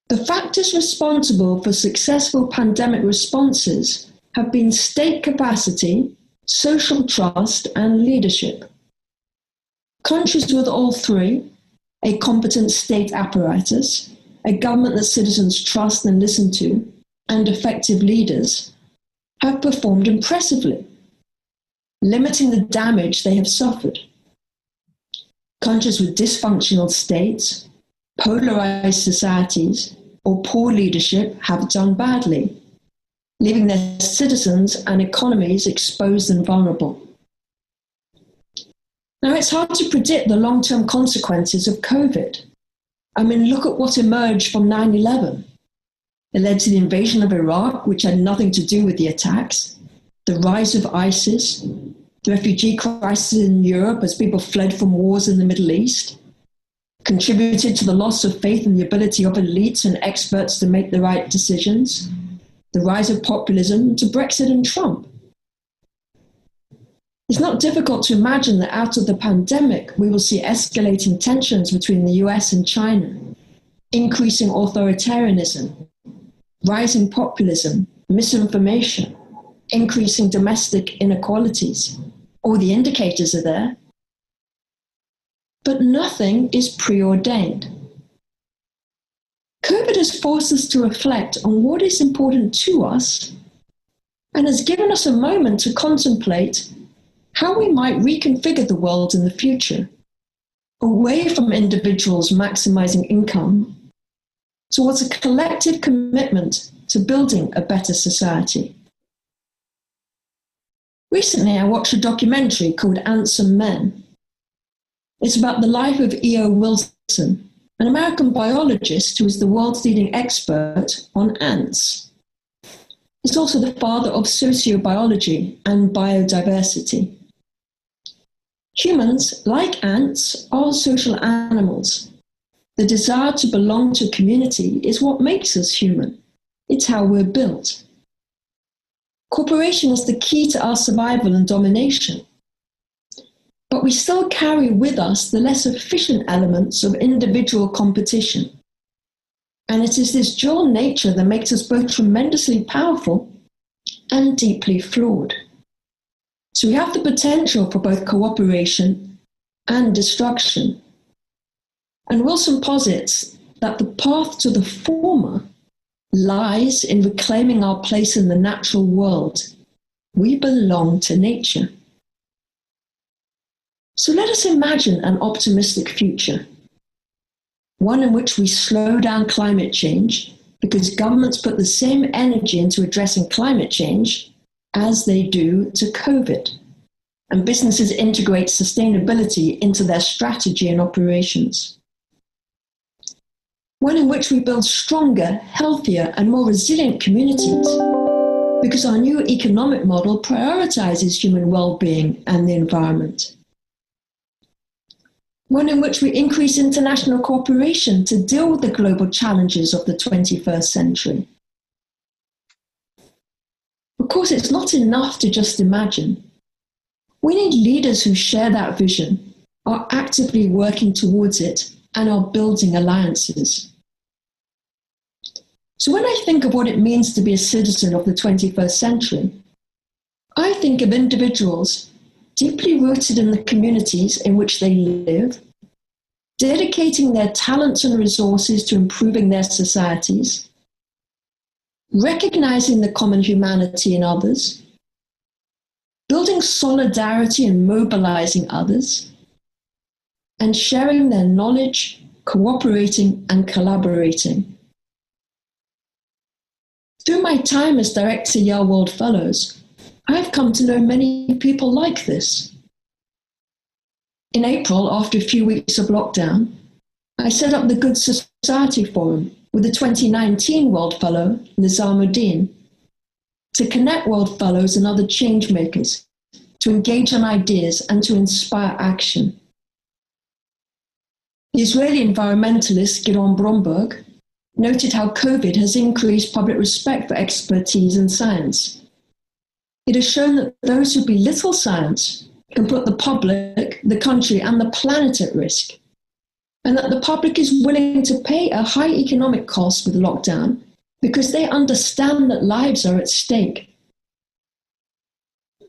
"The factors responsible for successful pandemic responses have been state capacity, social trust, and leadership. Countries with all three, a competent state apparatus, a government that citizens trust and listen to, and effective leaders, have performed impressively, limiting the damage they have suffered. Countries with dysfunctional states, polarized societies, or poor leadership have done badly, leaving their citizens and economies exposed and vulnerable." Now, it's hard to predict the long-term consequences of COVID. I mean, look at what emerged from 9/11. It led to the invasion of Iraq, which had nothing to do with the attacks, the rise of ISIS, the refugee crisis in Europe as people fled from wars in the Middle East, contributed to the loss of faith in the ability of elites and experts to make the right decisions, the rise of populism, to Brexit and Trump. It's not difficult to imagine that out of the pandemic, we will see escalating tensions between the US and China, increasing authoritarianism, rising populism, misinformation, increasing domestic inequalities. All the indicators are there. But nothing is preordained. COVID has forced us to reflect on what is important to us and has given us a moment to contemplate how we might reconfigure the world in the future, away from individuals maximizing income towards a collective commitment to building a better society. Recently, I watched a documentary called Ants and Men. It's about the life of E.O. Wilson, an American biologist who is the world's leading expert on ants. He's also the father of sociobiology and biodiversity. Humans, like ants, are social animals. The desire to belong to a community is what makes us human. It's how we're built. Cooperation is the key to our survival and domination. But we still carry with us the less efficient elements of individual competition. And it is this dual nature that makes us both tremendously powerful and deeply flawed. So we have the potential for both cooperation and destruction. And Wilson posits that the path to the former lies in reclaiming our place in the natural world. We belong to nature. So let us imagine an optimistic future, one in which we slow down climate change because governments put the same energy into addressing climate change as they do to COVID, and businesses integrate sustainability into their strategy and operations. One in which we build stronger, healthier, and more resilient communities because our new economic model prioritizes human well-being and the environment. One in which we increase international cooperation to deal with the global challenges of the 21st century. Of course, it's not enough to just imagine. We need leaders who share that vision, are actively working towards it, and are building alliances. So when I think of what it means to be a citizen of the 21st century, I think of individuals deeply rooted in the communities in which they live, dedicating their talents and resources to improving their societies, recognizing the common humanity in others, building solidarity and mobilizing others, and sharing their knowledge, cooperating and collaborating. Through my time as Director Yale World Fellows, I've come to know many people like this. In April, after a few weeks of lockdown, I set up the Good Society Forum with the 2019 World Fellow, Nizamuddin, to connect World Fellows and other change makers, to engage on ideas and to inspire action. The Israeli environmentalist Gideon Bromberg noted how COVID has increased public respect for expertise in science. It has shown that those who belittle science can put the public, the country, and the planet at risk, and that the public is willing to pay a high economic cost with lockdown because they understand that lives are at stake.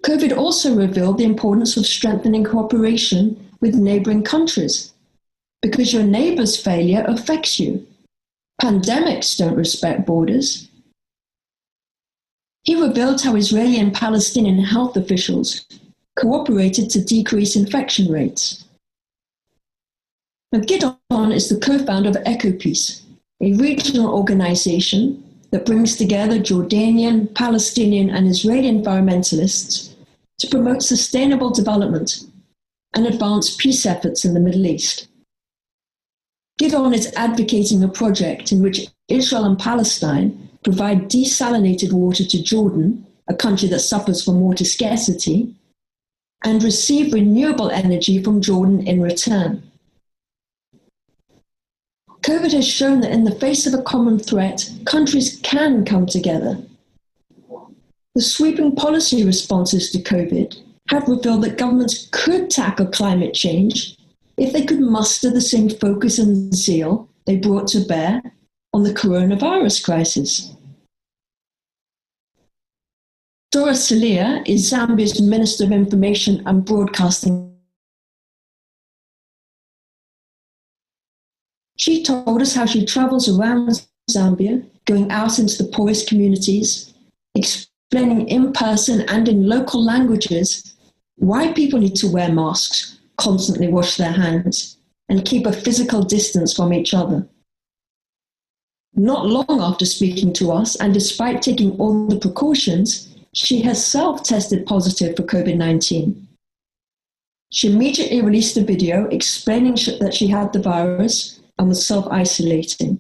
COVID also revealed the importance of strengthening cooperation with neighboring countries, because your neighbor's failure affects you. Pandemics don't respect borders. He revealed how Israeli and Palestinian health officials cooperated to decrease infection rates. Now, Gideon is the co-founder of EcoPeace, a regional organization that brings together Jordanian, Palestinian, and Israeli environmentalists to promote sustainable development and advance peace efforts in the Middle East. Gideon is advocating a project in which Israel and Palestine provide desalinated water to Jordan, a country that suffers from water scarcity, and receive renewable energy from Jordan in return. COVID has shown that in the face of a common threat, countries can come together. The sweeping policy responses to COVID have revealed that governments could tackle climate change if they could muster the same focus and zeal they brought to bear on the coronavirus crisis. Dora Salia is Zambia's Minister of Information and Broadcasting. She told us how she travels around Zambia, going out into the poorest communities, explaining in person and in local languages why people need to wear masks, constantly wash their hands, and keep a physical distance from each other. Not long after speaking to us, and despite taking all the precautions, she herself tested positive for COVID-19. She immediately released a video explaining that she had the virus and was self-isolating.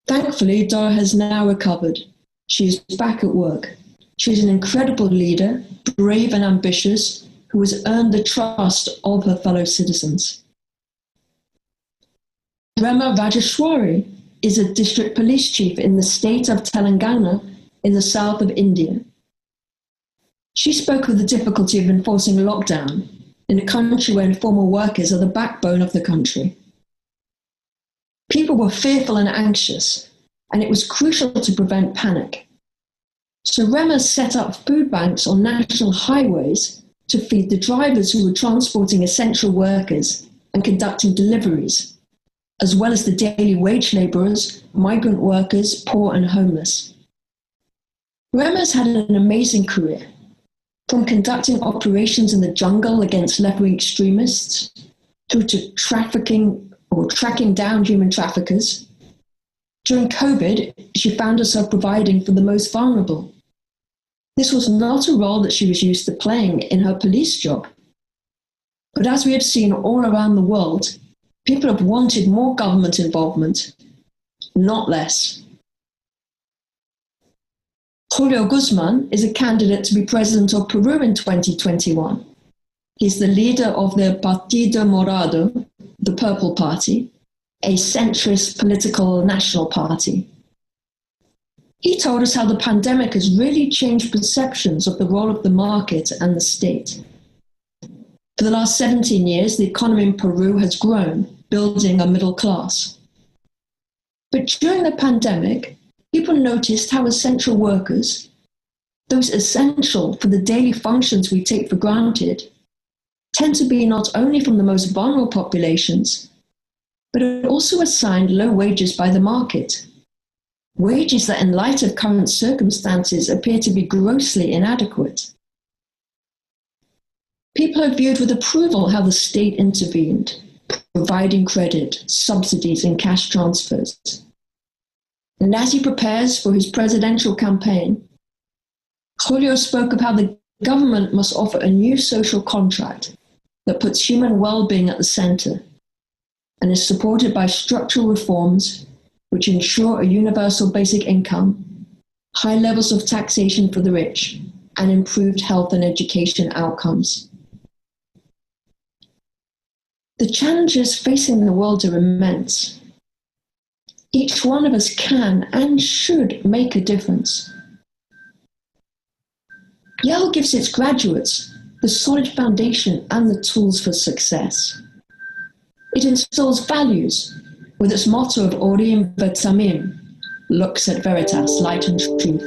Thankfully, Dora has now recovered. She is back at work. She is an incredible leader, brave and ambitious, who has earned the trust of her fellow citizens. Rema Rajeshwari is a district police chief in the state of Telangana in the south of India. She spoke of the difficulty of enforcing lockdown in a country where informal workers are the backbone of the country. People were fearful and anxious, and it was crucial to prevent panic. So Rema set up food banks on national highways to feed the drivers who were transporting essential workers and conducting deliveries, as well as the daily wage laborers, migrant workers, poor and homeless. Rema's had an amazing career, from conducting operations in the jungle against left-wing extremists, through to tracking down human traffickers. During COVID, she found herself providing for the most vulnerable. This was not a role that she was used to playing in her police job. But as we have seen all around the world, people have wanted more government involvement, not less. Julio Guzman is a candidate to be president of Peru in 2021. He's the leader of the Partido Morado, the Purple Party, a centrist political national party. He told us how the pandemic has really changed perceptions of the role of the market and the state. For the last 17 years, the economy in Peru has grown, building a middle class. But during the pandemic, people noticed how essential workers, those essential for the daily functions we take for granted, tend to be not only from the most vulnerable populations, but are also assigned low wages by the market. Wages that, in light of current circumstances, appear to be grossly inadequate. People have viewed with approval how the state intervened, providing credit, subsidies, and cash transfers. And as he prepares for his presidential campaign, Julio spoke of how the government must offer a new social contract that puts human well-being at the center and is supported by structural reforms which ensure a universal basic income, high levels of taxation for the rich, and improved health and education outcomes. The challenges facing the world are immense. Each one of us can and should make a difference. Yale gives its graduates the solid foundation and the tools for success. It instills values with its motto of Orim Vetamim, lux et veritas, light and truth,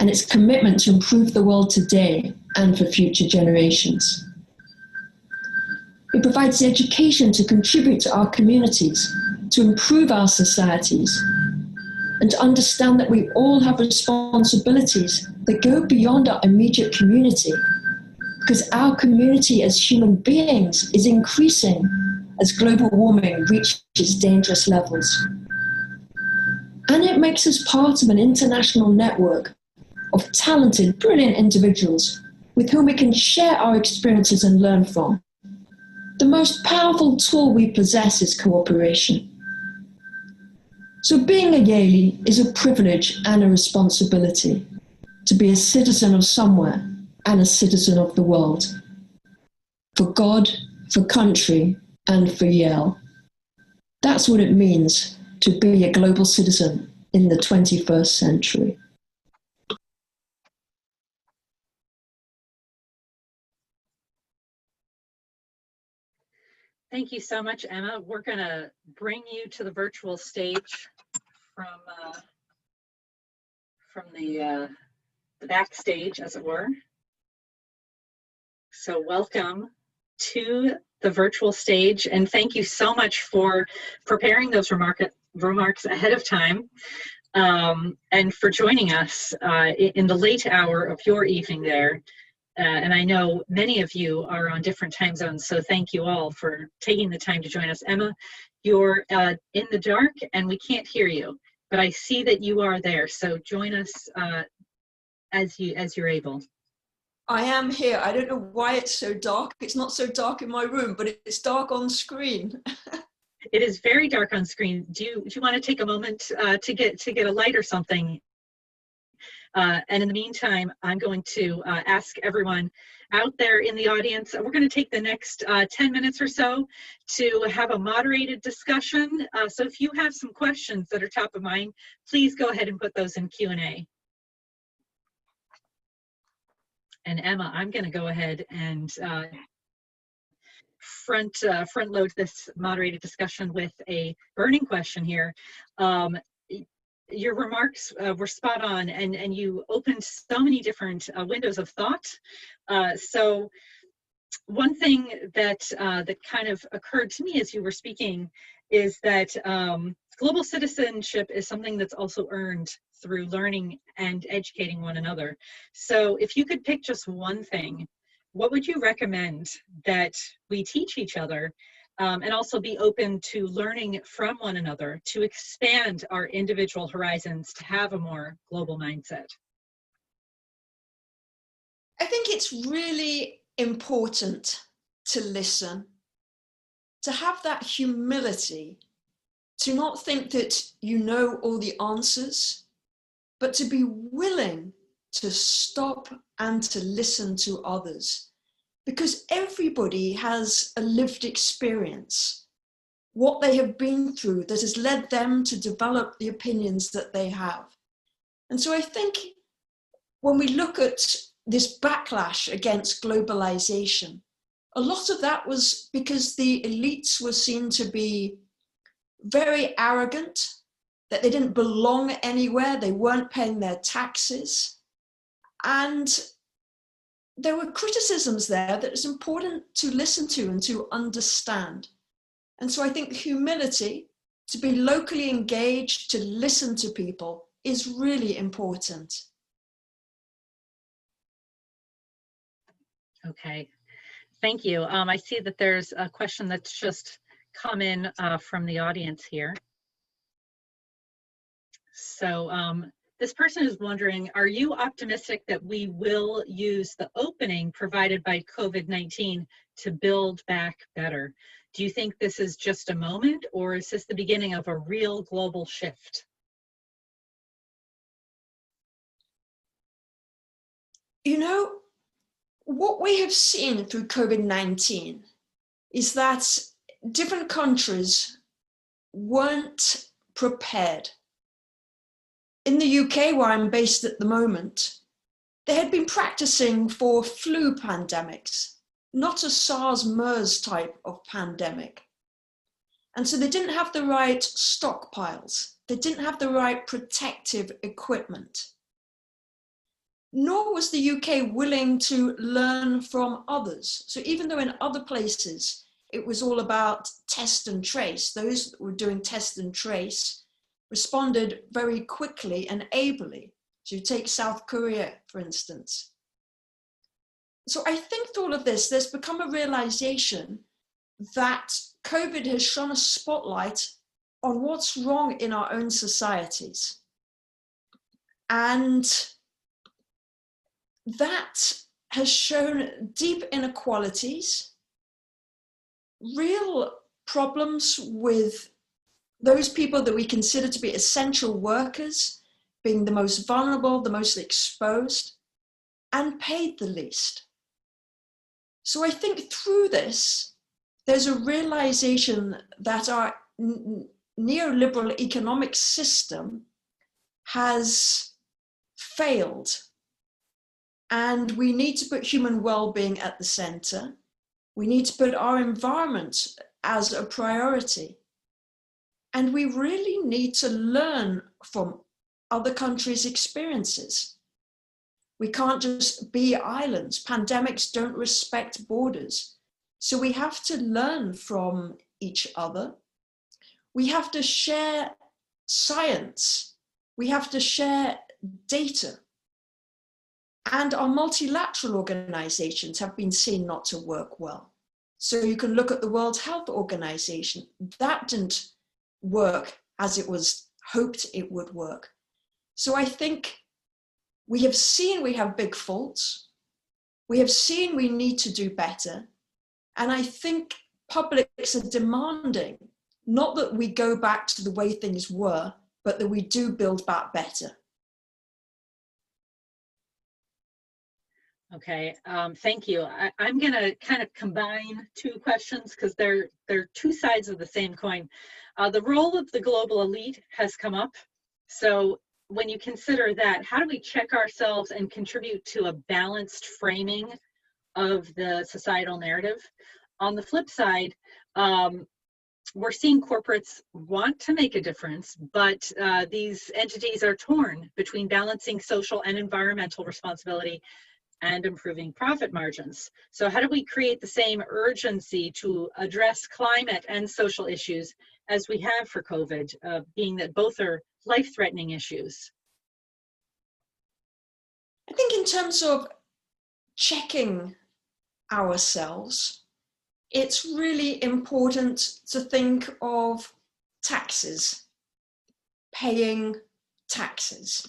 and its commitment to improve the world today and for future generations. It provides the education to contribute to our communities, to improve our societies, and to understand that we all have responsibilities that go beyond our immediate community, because our community as human beings is increasing as global warming reaches dangerous levels. And it makes us part of an international network of talented, brilliant individuals with whom we can share our experiences and learn from. The most powerful tool we possess is cooperation. So being a Yale is a privilege and a responsibility to be a citizen of somewhere and a citizen of the world. For God, for country, and for Yale. That's what it means to be a global citizen in the 21st century. Thank you so much, Emma. We're going to bring you to the virtual stage from the backstage, as it were. So welcome to the virtual stage, and thank you so much for preparing those remarks ahead of time, and for joining us in the late hour of your evening there. And I know many of you are on different time zones, so thank you all for taking the time to join us. Emma, you're in the dark and we can't hear you, but I see that you are there, so join us as you're able. I am here. I don't know why it's so dark. It's not so dark in my room, but it's dark on screen. It is very dark on screen. Do you want to take a moment to get a light or something? And in the meantime, I'm going to ask everyone out there in the audience, we're going to take the next 10 minutes or so to have a moderated discussion. So if you have some questions that are top of mind, please go ahead and put those in Q&A. And Emma, I'm going to go ahead and front load this moderated discussion with a burning question here. Your remarks were spot on, and you opened so many different windows of thought. So one thing that kind of occurred to me as you were speaking is that global citizenship is something that's also earned through learning and educating one another. So if you could pick just one thing, what would you recommend that we teach each other, and also be open to learning from one another to expand our individual horizons to have a more global mindset? I think it's really important to listen, to have that humility, to not think that you know all the answers, but to be willing to stop and to listen to others. Because everybody has a lived experience, what they have been through that has led them to develop the opinions that they have. And so I think when we look at this backlash against globalization, a lot of that was because the elites were seen to be very arrogant, that they didn't belong anywhere, they weren't paying their taxes. And there were criticisms there that is important to listen to and to understand. And so I think humility, to be locally engaged, to listen to people, is really important. Okay, thank you. I see that there's a question that's just come in from the audience here. So this person is wondering, are you optimistic that we will use the opening provided by COVID-19 to build back better? Do you think this is just a moment, or is this the beginning of a real global shift? You know, what we have seen through COVID-19 is that different countries weren't prepared. In the UK, where I'm based at the moment, they had been practicing for flu pandemics, not a SARS-MERS type of pandemic. And so they didn't have the right stockpiles. They didn't have the right protective equipment. Nor was the UK willing to learn from others. So even though in other places it was all about test and trace, those that were doing test and trace responded very quickly and ably. So you take South Korea, for instance. So I think through all of this, there's become a realization that COVID has shone a spotlight on what's wrong in our own societies. And that has shown deep inequalities, real problems with those people that we consider to be essential workers being the most vulnerable, the most exposed, and paid the least. So I think through this, there's a realization that our neoliberal economic system has failed. And we need to put human well-being at the center. We need to put our environment as a priority. And we really need to learn from other countries' experiences. We can't just be islands. Pandemics don't respect borders. So we have to learn from each other. We have to share science. We have to share data. And our multilateral organizations have been seen not to work well. So you can look at the World Health Organization. That didn't work as it was hoped it would work. So I think we have seen we have big faults. We have seen we need to do better. And I think publics are demanding, not that we go back to the way things were, but that we do build back better. Okay, thank you. I'm going to kind of combine two questions because they're two sides of the same coin. The role of the global elite has come up. So when you consider that, how do we check ourselves and contribute to a balanced framing of the societal narrative? On the flip side, we're seeing corporates want to make a difference, but these entities are torn between balancing social and environmental responsibility and improving profit margins. So how do we create the same urgency to address climate and social issues as we have for COVID, being that both are life-threatening issues? I think in terms of checking ourselves, it's really important to think of taxes, paying taxes.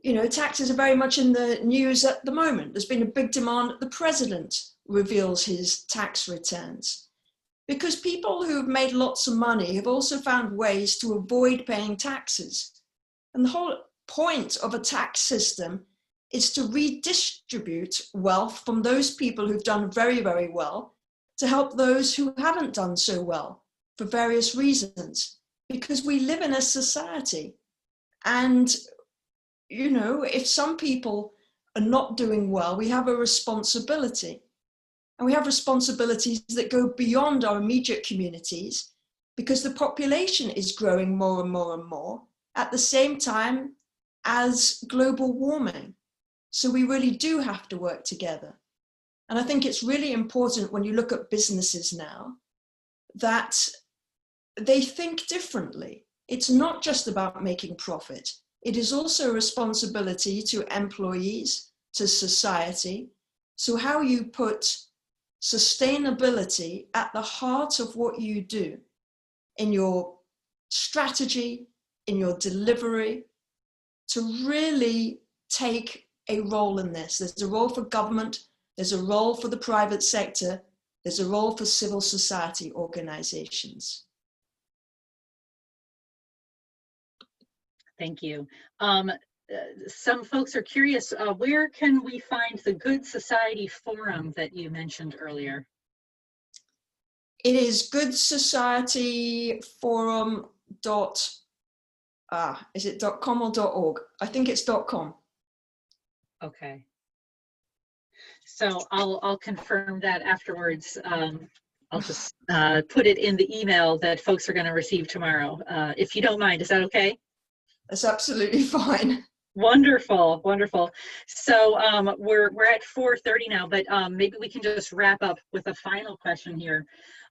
You know, taxes are very much in the news at the moment. There's been a big demand that the president reveals his tax returns, because people who've made lots of money have also found ways to avoid paying taxes. And the whole point of a tax system is to redistribute wealth from those people who've done very, very well to help those who haven't done so well for various reasons, because we live in a society and you know, if some people are not doing well, we have a responsibility. And we have responsibilities that go beyond our immediate communities, because the population is growing more and more and more at the same time as global warming. So we really do have to work together. And I think it's really important when you look at businesses now that they think differently. It's not just about making profit. It is also a responsibility to employees, to society. So how you put sustainability at the heart of what you do in your strategy, in your delivery, to really take a role in this. There's a role for government, there's a role for the private sector, there's a role for civil society organizations. Thank you. Some folks are curious, where can we find the Good Society Forum that you mentioned earlier? It is Good Society Forum is it .com or .org? I think it's .com. Okay. So I'll confirm that afterwards. I'll just put it in the email that folks are going to receive tomorrow. If you don't mind, is that okay? That's absolutely fine. Wonderful, wonderful. So we're at 4:30 now, but maybe we can just wrap up with a final question here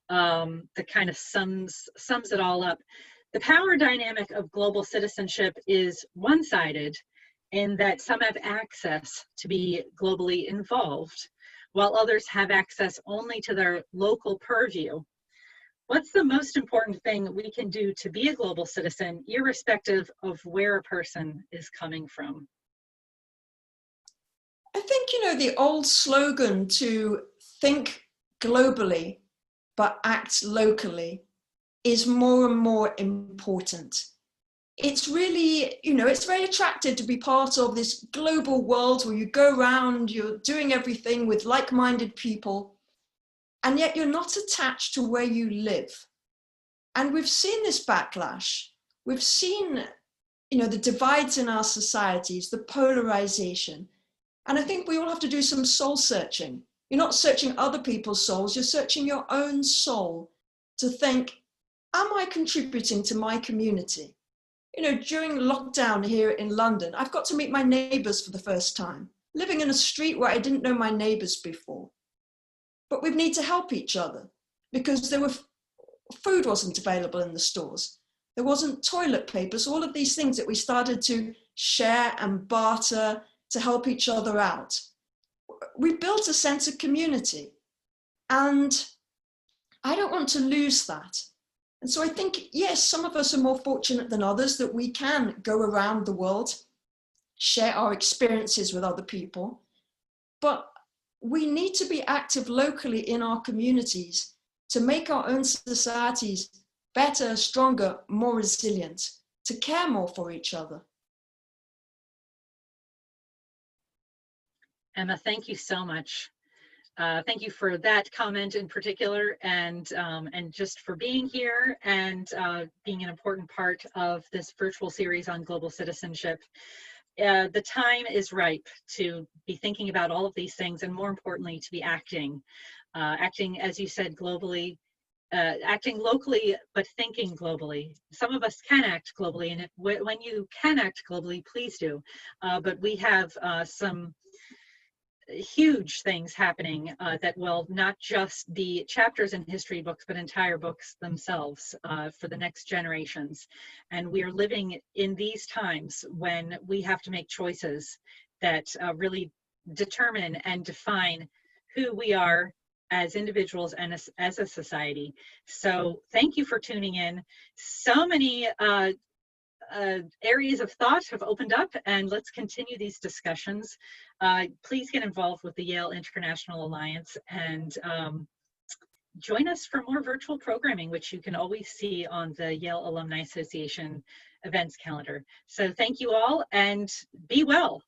that kind of sums it all up. The power dynamic of global citizenship is one-sided in that some have access to be globally involved, while others have access only to their local purview. What's the most important thing we can do to be a global citizen, irrespective of where a person is coming from? I think, you know, the old slogan to think globally but act locally is more and more important. It's really, you know, it's very attractive to be part of this global world where you go around, you're doing everything with like-minded people, and yet you're not attached to where you live. And we've seen this backlash. We've seen, you know, the divides in our societies, the polarization. And I think we all have to do some soul searching. You're not searching other people's souls, you're searching your own soul to think, am I contributing to my community? You know, during lockdown here in London, I've got to meet my neighbors for the first time, living in a street where I didn't know my neighbors before. But we need to help each other because food wasn't available in the stores. There wasn't toilet paper. So all of these things that we started to share and barter to help each other out. We built a sense of community, and I don't want to lose that. And so I think, yes, some of us are more fortunate than others that we can go around the world, share our experiences with other people, but we need to be active locally in our communities to make our own societies better, stronger, more resilient, to care more for each other. Emma, thank you so much. Thank you for that comment in particular, and just for being here and being an important part of this virtual series on global citizenship. The time is ripe to be thinking about all of these things, and more importantly, to be acting, as you said, globally, acting locally, but thinking globally. Some of us can act globally, and when you can act globally, please do. But we have some huge things happening that will not just be chapters in history books, but entire books themselves for the next generations. And we are living in these times when we have to make choices that really determine and define who we are as individuals and as a society. So thank you for tuning in. So many areas of thought have opened up, and let's continue these discussions. Please get involved with the Yale International Alliance and join us for more virtual programming, which you can always see on the Yale Alumni Association events calendar. So thank you all, and be well.